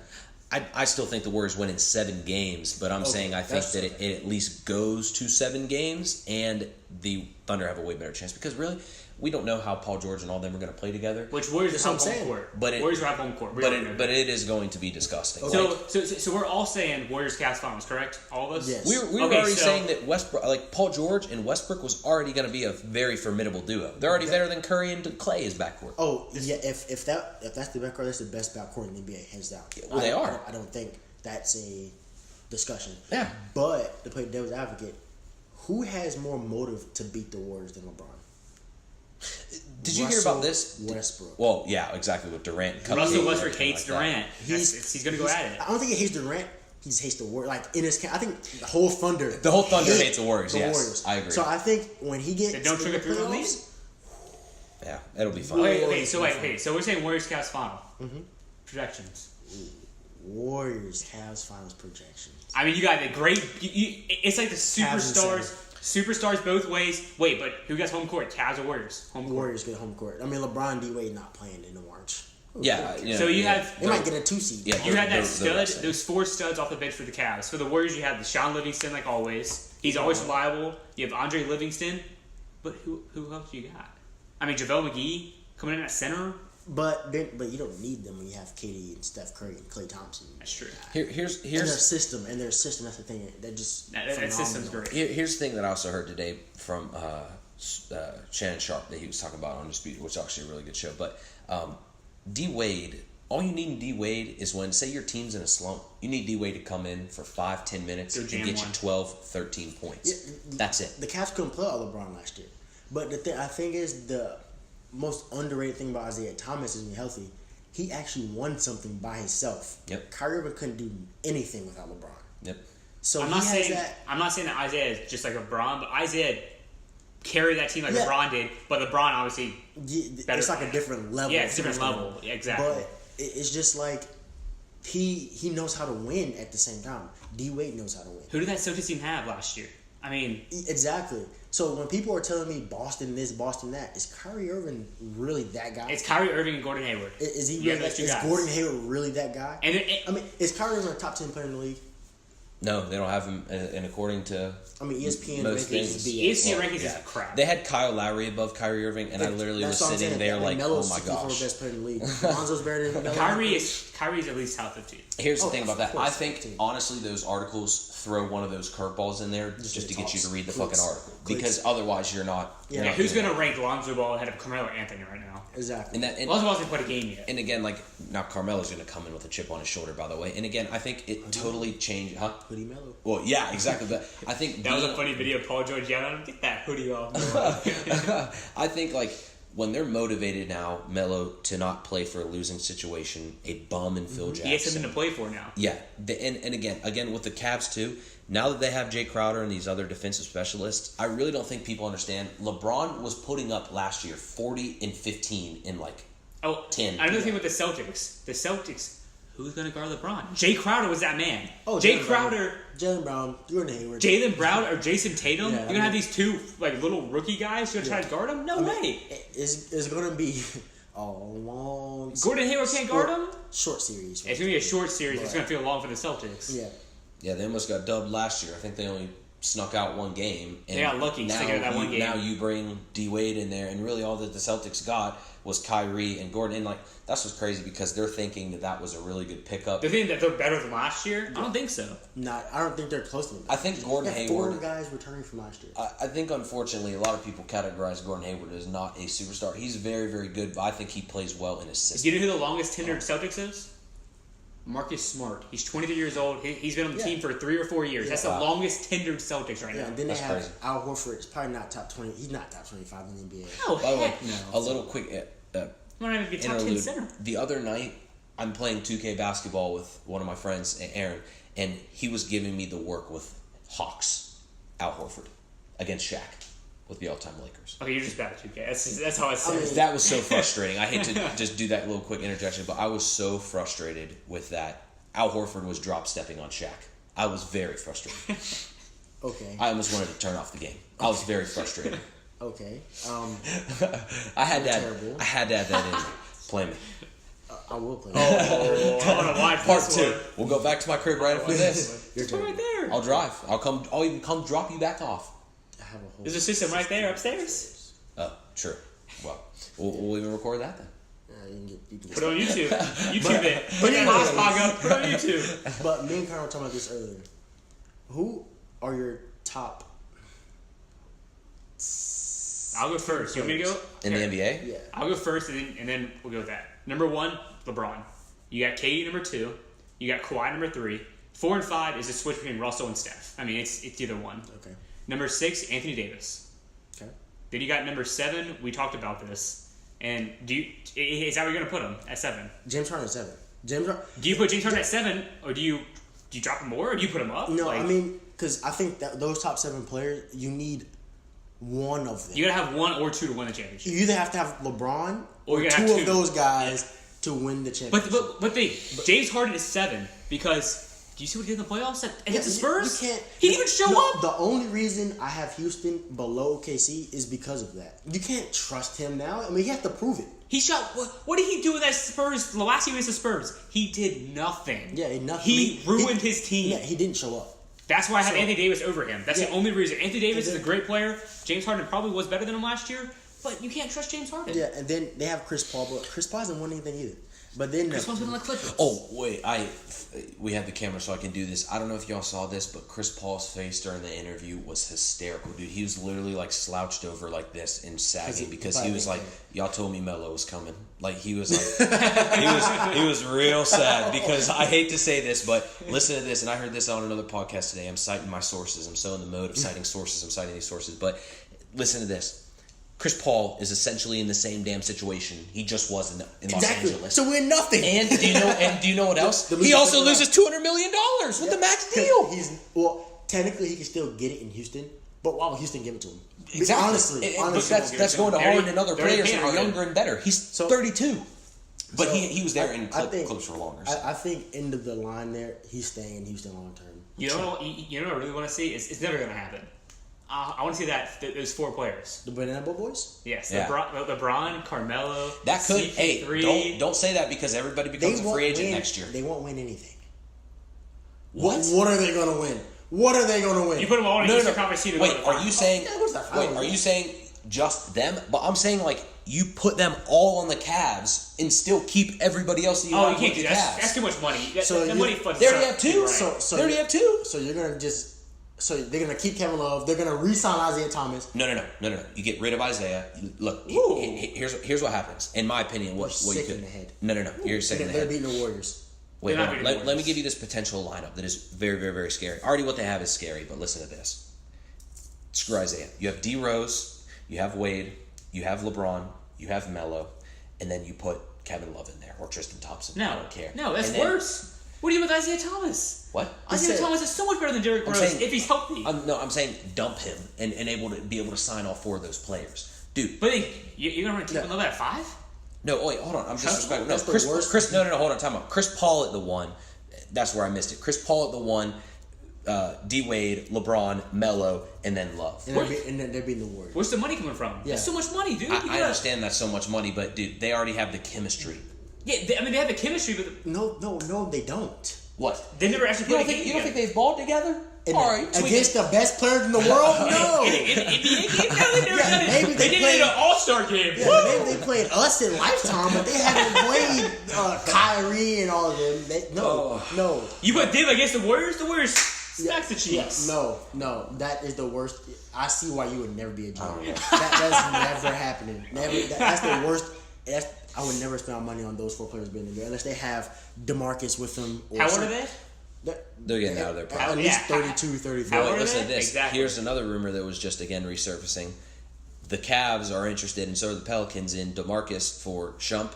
I still think the Warriors win in 7 games, but I'm saying I think that it at least goes to 7 games, and the Thunder have a way better chance because really, we don't know how Paul George and all them are going to play together. Which Warriors That's have what I'm home saying. court. But Warriors have home court. But it is going to be disgusting. Okay. So we're all saying Warriors Cavs finals, correct? All of us. Yes. We were Okay, already so- saying that Westbrook, like Paul George and Westbrook, was already going to be a very formidable duo. They're already better than Curry and Clay as backcourt. Oh yeah, if that's the backcourt, that's the best backcourt in the NBA, hands down. well, they are. I don't think that's a discussion. Yeah. But to play devil's advocate, who has more motive to beat the Warriors than LeBron? Did you hear about this? Westbrook. Well, yeah, exactly. With Durant, coming Russell in Westbrook and everything hates like that. Durant. He's going to go at it. I don't think he hates Durant. He just hates the Warriors. Like in his, I think the whole Thunder. The whole Thunder hates the Warriors. The Yes, Warriors. I agree. So I think when he gets They don't in trigger the through the lead? playoffs, Yeah, it'll be fun. Okay, so we're saying Warriors Cavs final. Projections. Warriors Cavs finals projections. I mean, you got the great. It's like the superstars both ways. Wait, but who gets home court? Cavs or Warriors? Home court. Warriors get home court. I mean, LeBron D Wade not playing in the March. Yeah, So you have They might get a 2 seed. Yeah. you had that They're stud, those 4 studs off the bench for the Cavs. For the Warriors, you have the Sean Livingston, like always. He's always reliable. You have Andre Livingston, but who else you got? I mean, JaVale McGee coming in at center. But you don't need them when you have KD and Steph Curry and Klay Thompson. That's true. Here's And their system. That's the thing. They're just That system's great. Here's the thing that I also heard today from Shannon Sharp that he was talking about on Undisputed, which is actually a really good show. But D Wade, all you need in D Wade is when, say your team's in a slump, you need D Wade to come in for 5-10 minutes and get you 12, 13 points. Yeah, That's it. The Cavs couldn't play all LeBron last year. But I think is the most underrated thing about Isaiah Thomas is when healthy. He actually won something by himself. Yep. Kyrie Irving couldn't do anything without LeBron. Yep. So I'm not saying that Isaiah is just like LeBron, but Isaiah carried that team like LeBron did. But LeBron obviously better. It's like a different level. Yeah, it's a different level. Yeah, exactly. But it's just like he knows how to win at the same time. D Wade knows how to win. Who did that Celtics team have last year? I mean, Exactly. So when people are telling me Boston this, Boston that, is Kyrie Irving really that guy? it's Kyrie Irving and Gordon Hayward. Is he Yeah, really? those two Is guys. Gordon Hayward really that guy? And I mean, is Kyrie Irving a top 10 player in the league? No, they don't have him. And according to I mean, ESPN most rankings things, is BS. ESPN rankings is crap. they had Kyle Lowry above Kyrie Irving, and I literally was That's what I'm sitting saying. there like, Melo's oh my the gosh. best player in the league. Lonzo's better than Melo. Kyrie is at least top 15. Here's the Oh, thing about of that. course, I think 15. honestly, those articles throw one of those curveballs in there just to get you to read the fucking article, Clicks. because otherwise you're not. You're Yeah, not Who's doing going to it. rank Lonzo Ball ahead of Carmelo Anthony right now? Exactly. And Lonzo Ball hasn't played a game yet. And again, like now Carmelo's going to come in with a chip on his shoulder, by the way. And again, I think it totally changed, huh? Hoodie Melo. Well, yeah, exactly. But I think That was a funny video of Paul George yelling at him, get that hoodie off. I think like when they're motivated now, Melo to not play for a losing situation, a bum and Phil Jackson. He has something to play for now. Yeah, and again with the Cavs too. Now that they have Jay Crowder and these other defensive specialists, I really don't think people understand. LeBron was putting up last year 40 and 15 in like 10. Another thing with the Celtics, who's going to guard LeBron? Jay Crowder was that man. Oh, Jay Jaylen Crowder, Jaylen Brown, Gordon Hayward. Jaylen Brown, or Jason Tatum? Yeah, You're going to have these two like little rookie guys? You're going to try to guard them? No way. It's going to be a long. Gordon Hayward can't guard him? Short series. It's going to be a short series. It's going to feel long for the Celtics. Yeah. Yeah, they almost got dubbed last year. I think they only snuck out one game. And they got lucky sticking out that one game. Now you bring D Wade in there, and really all that the Celtics got was Kyrie and Gordon. And that's what's crazy because they're thinking that was a really good pickup. They're thinking that they're better than last year. I don't think so. I don't think they're close to it. I think Gordon Hayward. 4 guys returning from last year. I think unfortunately a lot of people categorize Gordon Hayward as not a superstar. He's very, very good, but I think he plays well in his system. Do you know who the longest tenured Celtics is? Marcus Smart. He's 23 years old. He's been on the team for 3 or 4 years. That's the longest tenured Celtics right now. And then they have crazy. Al Horford. It's probably not top 20. He's not top 25 in the NBA. Oh, By the way, heck no. a little quick Might not even be top 10 interlude. center. The other night, I'm playing 2K basketball with one of my friends, Aaron, and he was giving me the work with Hawks, Al Horford, against Shaq with the all-time Lakers. Okay, you're just bad at 2K. That's how I say it. That was so frustrating. I hate to just do that little quick interjection, but I was so frustrated with that. Al Horford was drop-stepping on Shaq. I was very frustrated. Okay. I almost wanted to turn off the game. I was very frustrated. Okay. I had to terrible. have that in. Play me. I will play. Oh, I want to watch Part this 2. one. We'll go back to my crib right after this. Your It's right turn. there. I'll drive. I'll even come drop you back off. I have a whole. There's a system right there upstairs. Oh, true. Well, we'll even record that then. You can Put it on YouTube. YouTube it. Put that hotspot up. Put it on YouTube. But me and Connor were talking about this earlier. Who are your top? I'll go first. You want me to go? In the Here. NBA? Yeah. I'll go first, and then we'll go with that. Number 1, LeBron. You got KD number 2. You got Kawhi number 3. 4 and 5 is a switch between Russell and Steph. I mean, it's either one. Okay. Number 6, Anthony Davis. Okay. Then you got number 7. We talked about this. And is that where you're gonna put him at 7? James Harden 7. Do you put James Harden at 7, or do you drop him more, or do you put him up? No, I mean, because I think that those top 7 players, you need one of them. you gotta have 1 or 2 to win the championship. You either have to have LeBron Or or you 2 gotta have of 2. those guys to win the championship. But James Harden is 7 because do you see what he did in the playoffs against the Spurs? You can't. He didn't even show up. The only reason I have Houston below OKC is because of that. You can't trust him now. I mean, you have to prove it. He shot. What did he do with that Spurs? The last game against the Spurs, he did nothing. Yeah, nothing. He ruined his team. Yeah, he didn't show up. That's why I have Anthony Davis over him. That's the Yeah. only reason. Anthony Davis is a great player. James Harden probably was better than him last year, but you can't trust James Harden. Yeah, and then they have Chris Paul, but Chris Paul hasn't won anything either. But then Chris Paul's been on the Clippers. Oh, wait. We have the camera so I can do this. I don't know if y'all saw this, but Chris Paul's face during the interview was hysterical, dude. He was literally like slouched over like this and sagging because he was like, y'all told me Melo was coming. Like he was like, he was real sad because I hate to say this, but listen to this. And I heard this on another podcast today. I'm citing my sources. I'm so in the mode of citing sources. I'm citing these sources, but listen to this. Chris Paul is essentially in the same damn situation he just was in Los Angeles. So we're nothing. And do you know what else? The He also loses $200 million with the max deal. Technically he can still get it in Houston, but why would Houston give it to him? Exactly. Honestly, But that's going to Harden and other they're already players that are paying younger and better. He's 32. But he was there in Clips for longer. So. I think end of the line there, he's staying in Houston long term. You know what I really want to see? It's never going to happen. I want to see those 4 players. The Banana Boat Boys? Yes, Yeah. LeBron, Carmelo. That could. CP3. Hey, don't say that because everybody becomes a free agent next year. They won't win anything. What? What are they going to win? What are they going to win? You put them all in the Eastern Conference team. Wait, are you saying? Wait, are you saying just them? But I'm saying like you put them all on the Cavs and still keep everybody else. Oh, you can't do that. That's too much money. That money funds. They already have 2. Right. So they already have 2. So you're going to just. So they're going to keep Kevin Love. They're going to re-sign Isaiah Thomas. No. You get rid of Isaiah. Look, here's what happens. In my opinion, what you sick could. in the head. No. You're sick in the They're head. beating the Warriors. Wait, They're not hold on. beating the Let me Warriors. give you this potential lineup that is very, very, very scary. Already what they have is scary, but listen to this. Screw Isaiah. You have D Rose, you have Wade, you have LeBron, you have Melo, and then you put Kevin Love in there or Tristan Thompson. I don't care. No, that's And then- worse. What do you do with Isaiah Thomas? What? Isaiah Thomas is so much better than Derrick Rose saying- if he's healthy. I'm saying dump him and be able to sign all 4 of those players. Dude. But you're going to run Kevin Love at 5? No, wait, hold on. I'm disrespectful. No, That's the Chris, worst. no, hold on. Time out. Chris Paul at the 1. That's where I missed it. Chris Paul at the 1, D Wade, LeBron, Melo, and then Love. And then they're beating the Warriors. Where's the money coming from? Yeah. That's so much money, dude. I understand that's so much money, but dude, they already have the chemistry. Yeah, they have the chemistry, but No, they don't. What? they never actually You played don't a game think together. they've balled together? All right, against the best players in the world? No. In NBA game, no, they never done it. Maybe They did it in an All-Star game. Yeah, maybe they played us in Lifetime, but they haven't played Kyrie and all of them. No. You put them against the Warriors? The Warriors smacks the Chiefs. No, that is the worst. I see why you would never be a GM. That's never happening. Never. That's the worst. I would never spend money on those 4 players being together unless they have DeMarcus with them. How old are they? They're getting out of their prime. At least 32, 34. How old are Listen to they? this. Exactly. Here's another rumor that was just again resurfacing. The Cavs are interested, and so are the Pelicans, in DeMarcus for Shump,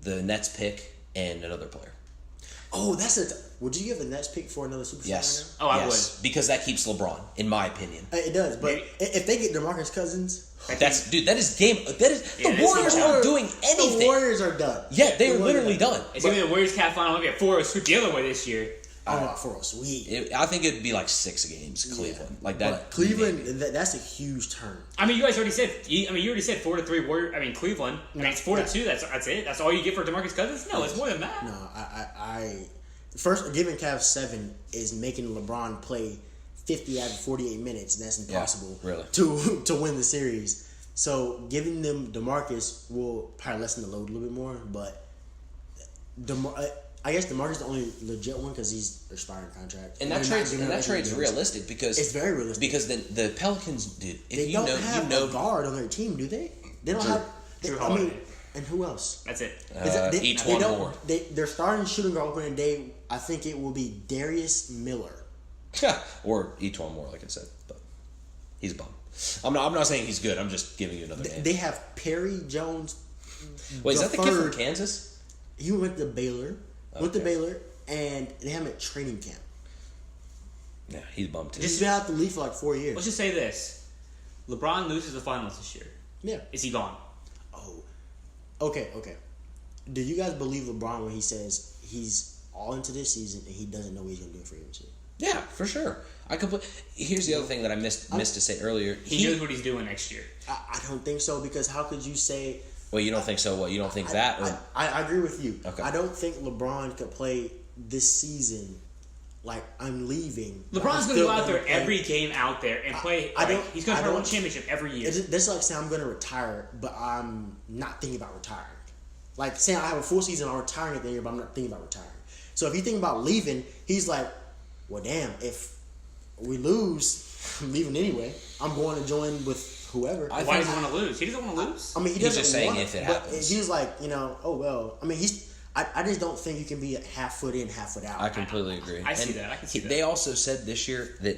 the Nets pick, and another player. Oh, would you give the Nets pick for another superstar Yes. Oh, I yes. Because that keeps LeBron, in my opinion. right now? It does, but Maybe. if they get DeMarcus Cousins, That is game. The Warriors game aren't time. doing anything. the Warriors are done. Yeah, they are The Warriors literally done. It's going to be the Warriors Cat final. Maybe a 4-0 sweep the other way this year. For us, I think it'd be like 6 games, Cleveland. Like that. But Cleveland, that's a huge turn. I mean, you guys already said. You already said 4-3 Warriors. I mean, Cleveland. I mean, it's 4-2. That's it. That's all you get for DeMarcus Cousins. No, it's more than that. No, I first giving Cavs 7 is making LeBron play 50 out of 48 minutes. And that's impossible. really. To win the series. So giving them DeMarcus will probably lessen the load a little bit more, but I guess DeMarcus is the only legit one because he's expiring contract. And that trade's realistic because it's very realistic. Because the Pelicans, dude, They don't have a guard on their team, do they? They don't have. Drew I Holiday. mean, and who else? That's it. Each one more. Their starting shooting guard opening day, I think it will be Darius Miller. Or each one more, like I said, but he's a bum. I'm not saying he's good. I'm just giving you another name. They have Perry Jones. Wait, is that the kid from Kansas? He went to Baylor. And they have him at training camp. Yeah, he's bummed too. He's been out the league for like 4 years. Let's just say this: LeBron loses the finals this year. Yeah. Is he gone? Oh. Okay. Do you guys believe LeBron when he says he's all into this season and he doesn't know what he's going to do in free agency? Yeah, for sure. Here's the other thing that I missed to say earlier. He knows what he's doing next year. I don't think so because how could you say... Well, you don't think so? What, you don't think that? Or? I agree with you. Okay. I don't think LeBron could play this season like I'm leaving. LeBron's going to go out there every game out there and play. He's going to try to win championship every year. That's like saying I'm going to retire, but I'm not thinking about retiring. Like saying I have a full season, I'm retiring at the end, but I'm not thinking about retiring. So if you think about leaving, he's like, well, damn, if we lose, I'm leaving anyway. I'm going to join with whoever. Why does he want to lose? He doesn't want to lose. I mean, he He's doesn't just saying want if it but happens. He's like, oh well. I mean, I just don't think you can be a half foot in, half foot out. I completely agree. I see that. I can see that. They also said this year that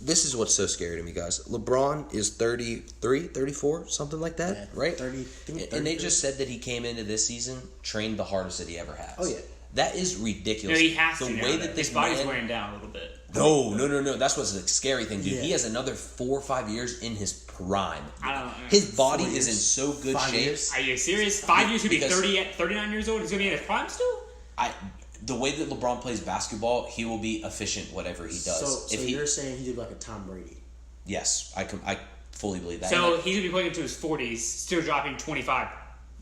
this is what's so scary to me, guys. LeBron is 33, 34, something like that, Yeah, right? 30, And they just said that he came into this season, trained the hardest that he ever has. Oh, yeah. That is ridiculous. No, he has the to. way Now, that this his body's man, wearing down a little bit. No. That's what's the scary thing, dude. Yeah. He has another 4 or 5 years in his prime. I don't know. His body 4 is in years. so good 5 shape. years. Are you serious? 5 years, he'll be Because- 39 years old. He's going to be in his prime still? The way that LeBron plays basketball, he will be efficient whatever he does. So you're saying he did like a Tom Brady? Yes, I fully believe that. So he's going to be playing into his 40s, still dropping 25,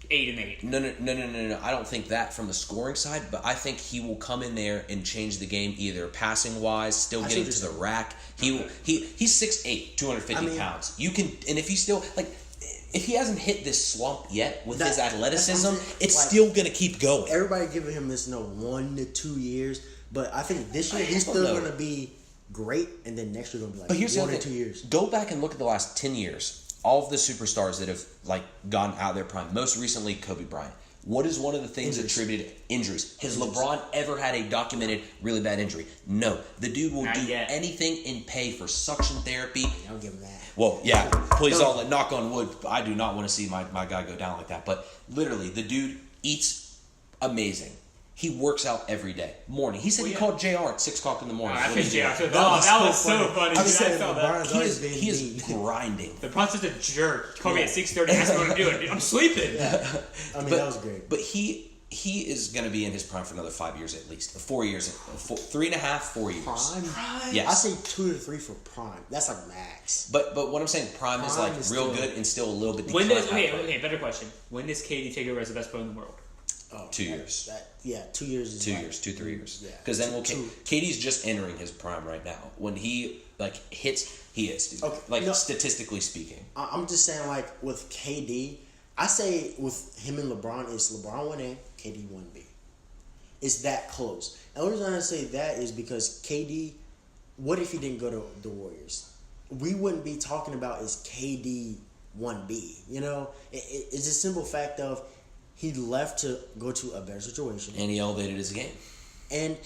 8 and 8. No. I don't think that from the scoring side, but I think he will come in there and change the game either passing wise, still I getting see to what the you're rack. He's 6'8", 250 pounds. You can, and if he's still like. If he hasn't hit this slump yet with his athleticism, it's like, still gonna keep going. Everybody giving him this 1 to 2 years, but I think this year he's still going to be great, and then next year going to be like But here's the 1 other or 2 thing. years. Go back and look at the last 10 years. All of the superstars that have gone out of their prime. Most recently, Kobe Bryant. What is one of the things attributed? Injuries. Has LeBron ever had a documented really bad injury? No. The dude will do anything and pay for suction therapy. I'll give him that. Well, yeah. Please don't knock on wood. I do not want to see my guy go down like that. But literally, the dude eats amazing. He works out every day. Morning. He said he called JR at 6 o'clock in the morning. I think JR. That was so funny. I'm saying I saw that. He is grinding. LeBron's just a jerk. He called me at 6:30. Asked me what to do. I'm sleeping. Yeah. I mean, that was great. But he is going to be in his prime for another 5 years at least. 4 years. 3.5, 4 years. Prime? Yes. I say 2 to 3 for prime. That's like max. But what I'm saying, prime is like is real still- good and still a little bit. When does declined. okay, better question. When does KD take over as the best player in the world? 2 years. 2 years is 2 years, 3 years. Yeah. Because then KD's just entering his prime right now. When he hits, he is, dude. Okay, statistically speaking. I'm just saying, like, with KD, I say with him and LeBron, it's LeBron 1A, KD 1B. It's that close. And the reason I say that is because KD, what if he didn't go to the Warriors? We wouldn't be talking about is KD 1B. You know, it's a simple fact of he left to go to a better situation, and he elevated his game. And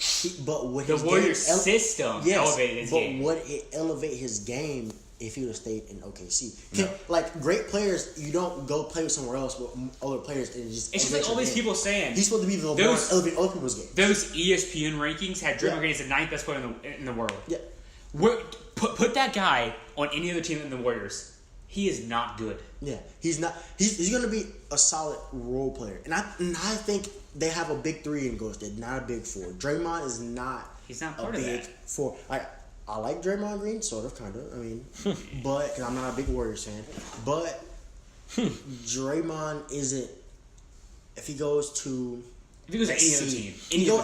but the Warriors system elevated his game. But would it elevate his game if he would have stayed in OKC? Like great players, you don't go play somewhere else with other players and just. It's just like all these people saying he's supposed to be the LeBron elevate other people's game. Those ESPN rankings had Draymond Green as the 9th best player in the world. Yeah. Put that guy on any other team than the Warriors. He is not good. Yeah, he's not. He's going to be a solid role player, and I think they have a big three in Golden State, not a big four. Draymond is not. He's not a part of big that. Four. I like Draymond Green, sort of, kind of. I mean, but because I'm not a big Warriors fan, but Draymond isn't. If he goes to. If he goes to any other team,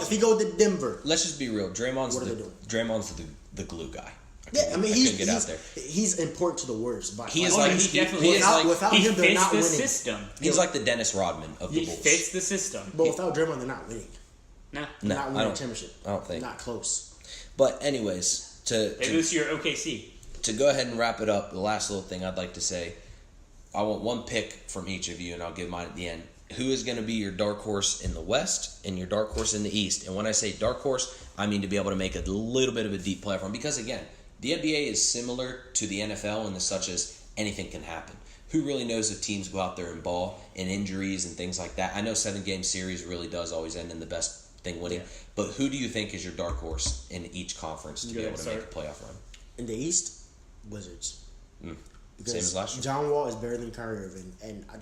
if he goes to Denver, let's just be real. Draymond's the glue guy. Get out there. He's important to the Warriors. Without him, they're not winning. System. He's like the Dennis Rodman of the Bulls. He fits the system. But without Draymond, they're not winning. No, they're not winning a championship. I don't think. Not close. But anyways, they lose to your OKC. To go ahead and wrap it up, the last little thing I'd like to say, I want one pick from each of you, and I'll give mine at the end. Who is going to be your dark horse in the West and your dark horse in the East? And when I say dark horse, I mean to be able to make a little bit of a deep platform. Because, again, the NBA is similar to the NFL in the such as anything can happen. Who really knows if teams go out there and ball and injuries and things like that? I know 7-game series really does always end in the best thing winning. Yeah. But who do you think is your dark horse in each conference to be able to make a playoff run? In the East, Wizards. Same as last year? John Wall is better than Kyrie Irving. And I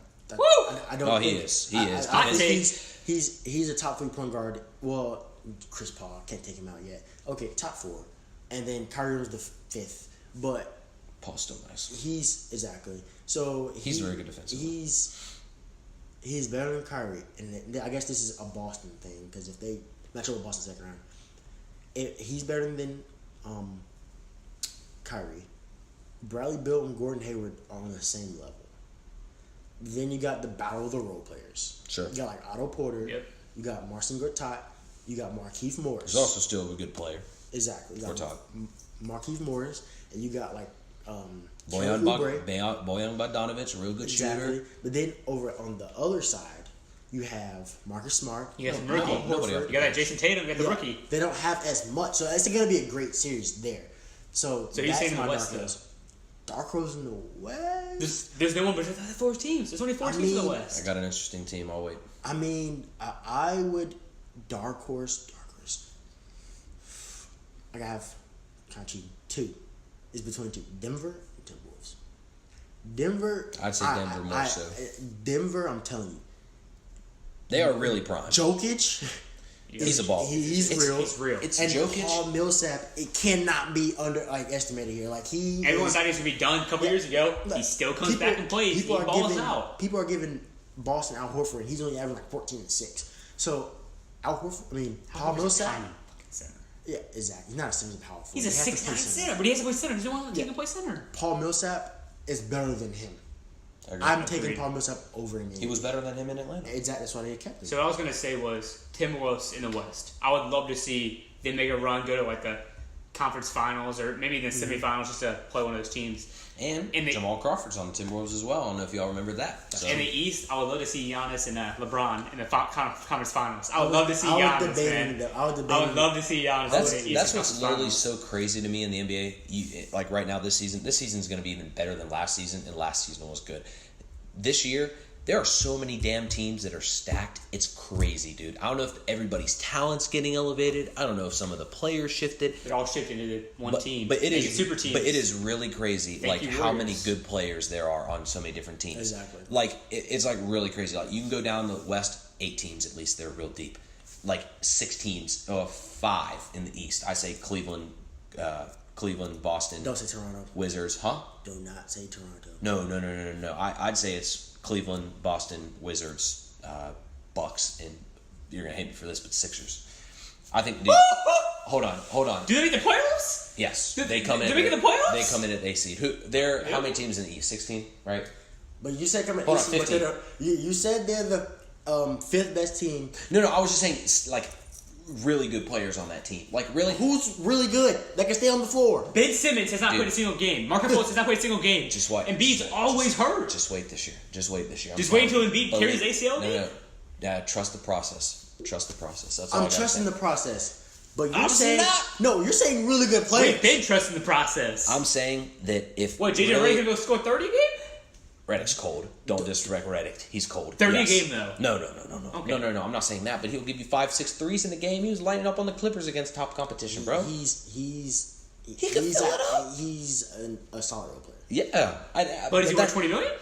don't think... He is. I think he's a top 3 point guard. Well, Chris Paul. Can't take him out yet. Okay, top 4. And then Kyrie was the 5th, but Paul's still nice. Exactly. So he's very good defensively. He's better than Kyrie, and I guess this is a Boston thing because if they not sure what Boston second round, he's better than Kyrie. Bradley Beal and Gordon Hayward are on the same level. Then you got the battle of the role players. Sure. You got like Otto Porter. Yep. You got Marcin Gortat. You got Markieff Morris. He's also still a good player. Exactly. You got Gortat. Markieff Morris, and you got like Bojan Bogdanovic, a real good shooter. But then over on the other side, you have Marcus Smart. You got some rookie. You got that Jason Tatum. You got the rookie. They don't have as much, so it's going to be a great series there. So you're saying the West, though? Dark horse in the West. There's no one but 4 teams. There's only 4 teams in the West. I got an interesting team. I'll wait. I mean, I would dark horse. I have kind of cheating. 2. It's between 2. Denver and Timberwolves. Denver. I'd say Denver more so. Denver, I'm telling you. They are really prime. Jokic. He's a ball. He's real. It's real. It's and Jokic. Paul Millsap, it cannot be estimated here. Like everyone thought he was gonna be done a couple years ago. He still comes back and plays. He balls out. People are giving Boston Al Horford, and he's only averaging like 14 and 6. So Al Horford, Paul Millsap. Yeah, exactly. He's not a center powerful. He's a 6'9" center, but he has to play center. He's the one that can play center. Paul Millsap is better than him. I'm taking Paul Millsap over him. He was better than him in Atlanta. Exactly. That's why they kept him. So what I was going to say was Timberwolves in the West. I would love to see them make a run, go to like the conference finals or maybe the semifinals just to play one of those teams. And Jamal Crawford's on the Timberwolves as well. I don't know if y'all remember that. So. In the East, I would love to see Giannis and LeBron in the conference finals. I would love to see Giannis, man. I would love to see Giannis. That's what's literally so crazy to me in the NBA. Like right now, this season's going to be even better than last season, and last season was good. This year, there are so many damn teams that are stacked. It's crazy, dude. I don't know if everybody's talent's getting elevated. I don't know if some of the players shifted. They're all shifted into one team. But it is super teams. But it is really crazy, how many good players there are on so many different teams. Exactly. Like it's like really crazy. Like you can go down the West, 8 teams at least. They're real deep. Like 6 teams, 5 in the East. I say Cleveland, Boston. Don't say Toronto. Wizards, huh? Do not say Toronto. No. I'd say it's Cleveland, Boston, Wizards, Bucks, and you're gonna hate me for this, but Sixers. I think. Hold on. Do they make the playoffs? Yes, They come in. They make the playoffs. They come in at AC. How many teams in the East? 16, right? But you said come at Hold on, AC, but 15. you said they're the 5th best team. No, I was just saying, like, really good players on that team. Like, really, Who's really good that can stay on the floor? Ben Simmons has not played a single game. Marcus Fultz has not played a single game. Just wait. Embiid's always hurt. Just wait this year. Just wait until Embiid carries his ACL. No. Yeah, trust the process. That's all I'm trusting the process. But you're Obviously saying not. no. You're saying really good players. We've been trusting the process. I'm saying that if JJ Redick gonna go score 30 a game? Redick's cold. Don't disrespect Redick. He's cold. 30 yes. a game though. No. Okay. No. I'm not saying that, but he'll give you 5-6 threes in the game. He was lining up on the Clippers against top competition, bro. He can fill it up. He's a solid role player. Yeah. But is he worth $20 million?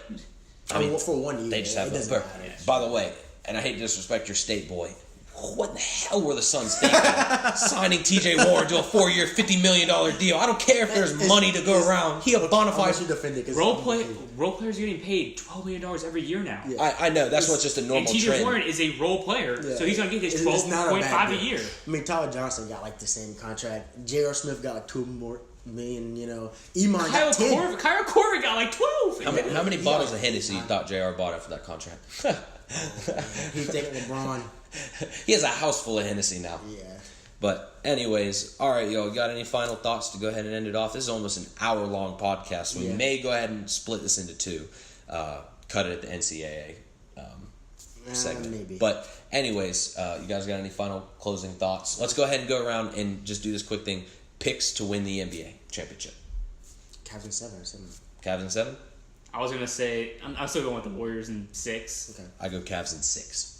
I mean, for 1 year, They just have it doesn't matter. By the way, and I hate to disrespect your state boy. What in the hell were the Suns thinking? Signing TJ Warren to a 4-year, $50 million deal. I don't care if there's money to go around. He a bona fide. Role players are getting paid $12 million every year now. Yeah. I know that's not just a normal and TJ trend. Warren is a role player, so he's gonna get his $12.5 a year. I mean, Tyler Johnson got like the same contract. J.R. Smith got like $2 more million. Iman got 10. Kyle Korver got like 12. How many bottles of Hennessy you thought JR bought after that contract? He's taking LeBron. He has a house full of Hennessy now. Yeah. But anyways, all right, yo, got any final thoughts to go ahead and end it off? This is almost an hour-long podcast, so we may go ahead and split this into two. Cut it at the NCAA segment. Maybe. But anyways, you guys got any final closing thoughts? Let's go ahead and go around and just do this quick thing. Picks to win the NBA championship. Cavs in 7 or 7. Cavs in 7? I was gonna say I'm still going with the Warriors in 6. Okay. I go Cavs in 6.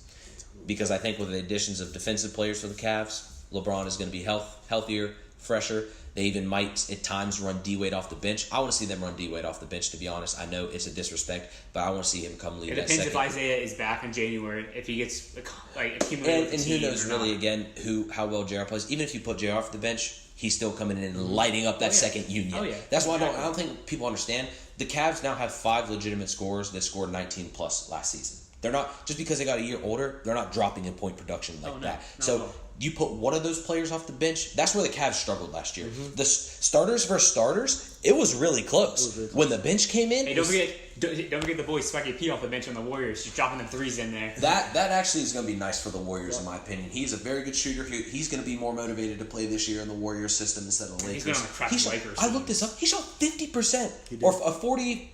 Because I think with the additions of defensive players for the Cavs, LeBron is going to be healthier, fresher. They even might, at times, run D-Wade off the bench. I want to see them run D-Wade off the bench, to be honest. I know it's a disrespect, but I want to see him come lead that second. It depends if Isaiah is back in January, if he gets accumulated and who knows, really, again, how well JR plays. Even if you put JR off the bench, he's still coming in and lighting up that second unit. Oh, yeah. That's why I don't think people understand. The Cavs now have 5 legitimate scorers that scored 19-plus last season. They're not, just because they got a year older, they're not dropping in point production like that. So you put one of those players off the bench, that's where the Cavs struggled last year. Mm-hmm. The starters versus starters, it was really close. When the bench came in... Hey, don't forget the boy Swaggy P off the bench on the Warriors. She's dropping them threes in there. That actually is going to be nice for the Warriors, in my opinion. He's a very good shooter. He's going to be more motivated to play this year in the Warriors system instead of the Lakers. He's going to crack Lakers. I looked this up. He shot 50%. Or a 40...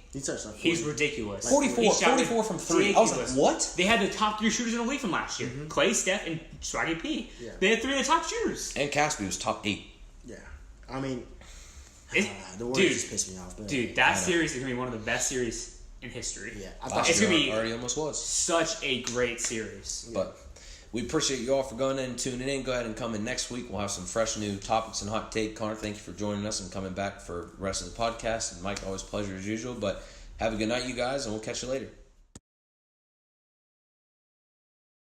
He's ridiculous. 44 from 3. I was like, what? They had the top 3 shooters in the league from last year. Mm-hmm. Clay, Steph, and Swaggy P. Yeah. They had 3 of the top shooters. And Caspi was top 8. Yeah. I mean, the Warriors just pissed me off. But that series is going to be one of the best series in history. Yeah. It's going to be already almost was. Such a great series. But we appreciate you all for going in and tuning in. Go ahead and come in next week. We'll have some fresh new topics and hot take. Connor, thank you for joining us and coming back for the rest of the podcast. And Mike, always a pleasure as usual. But have a good night, you guys, and we'll catch you later.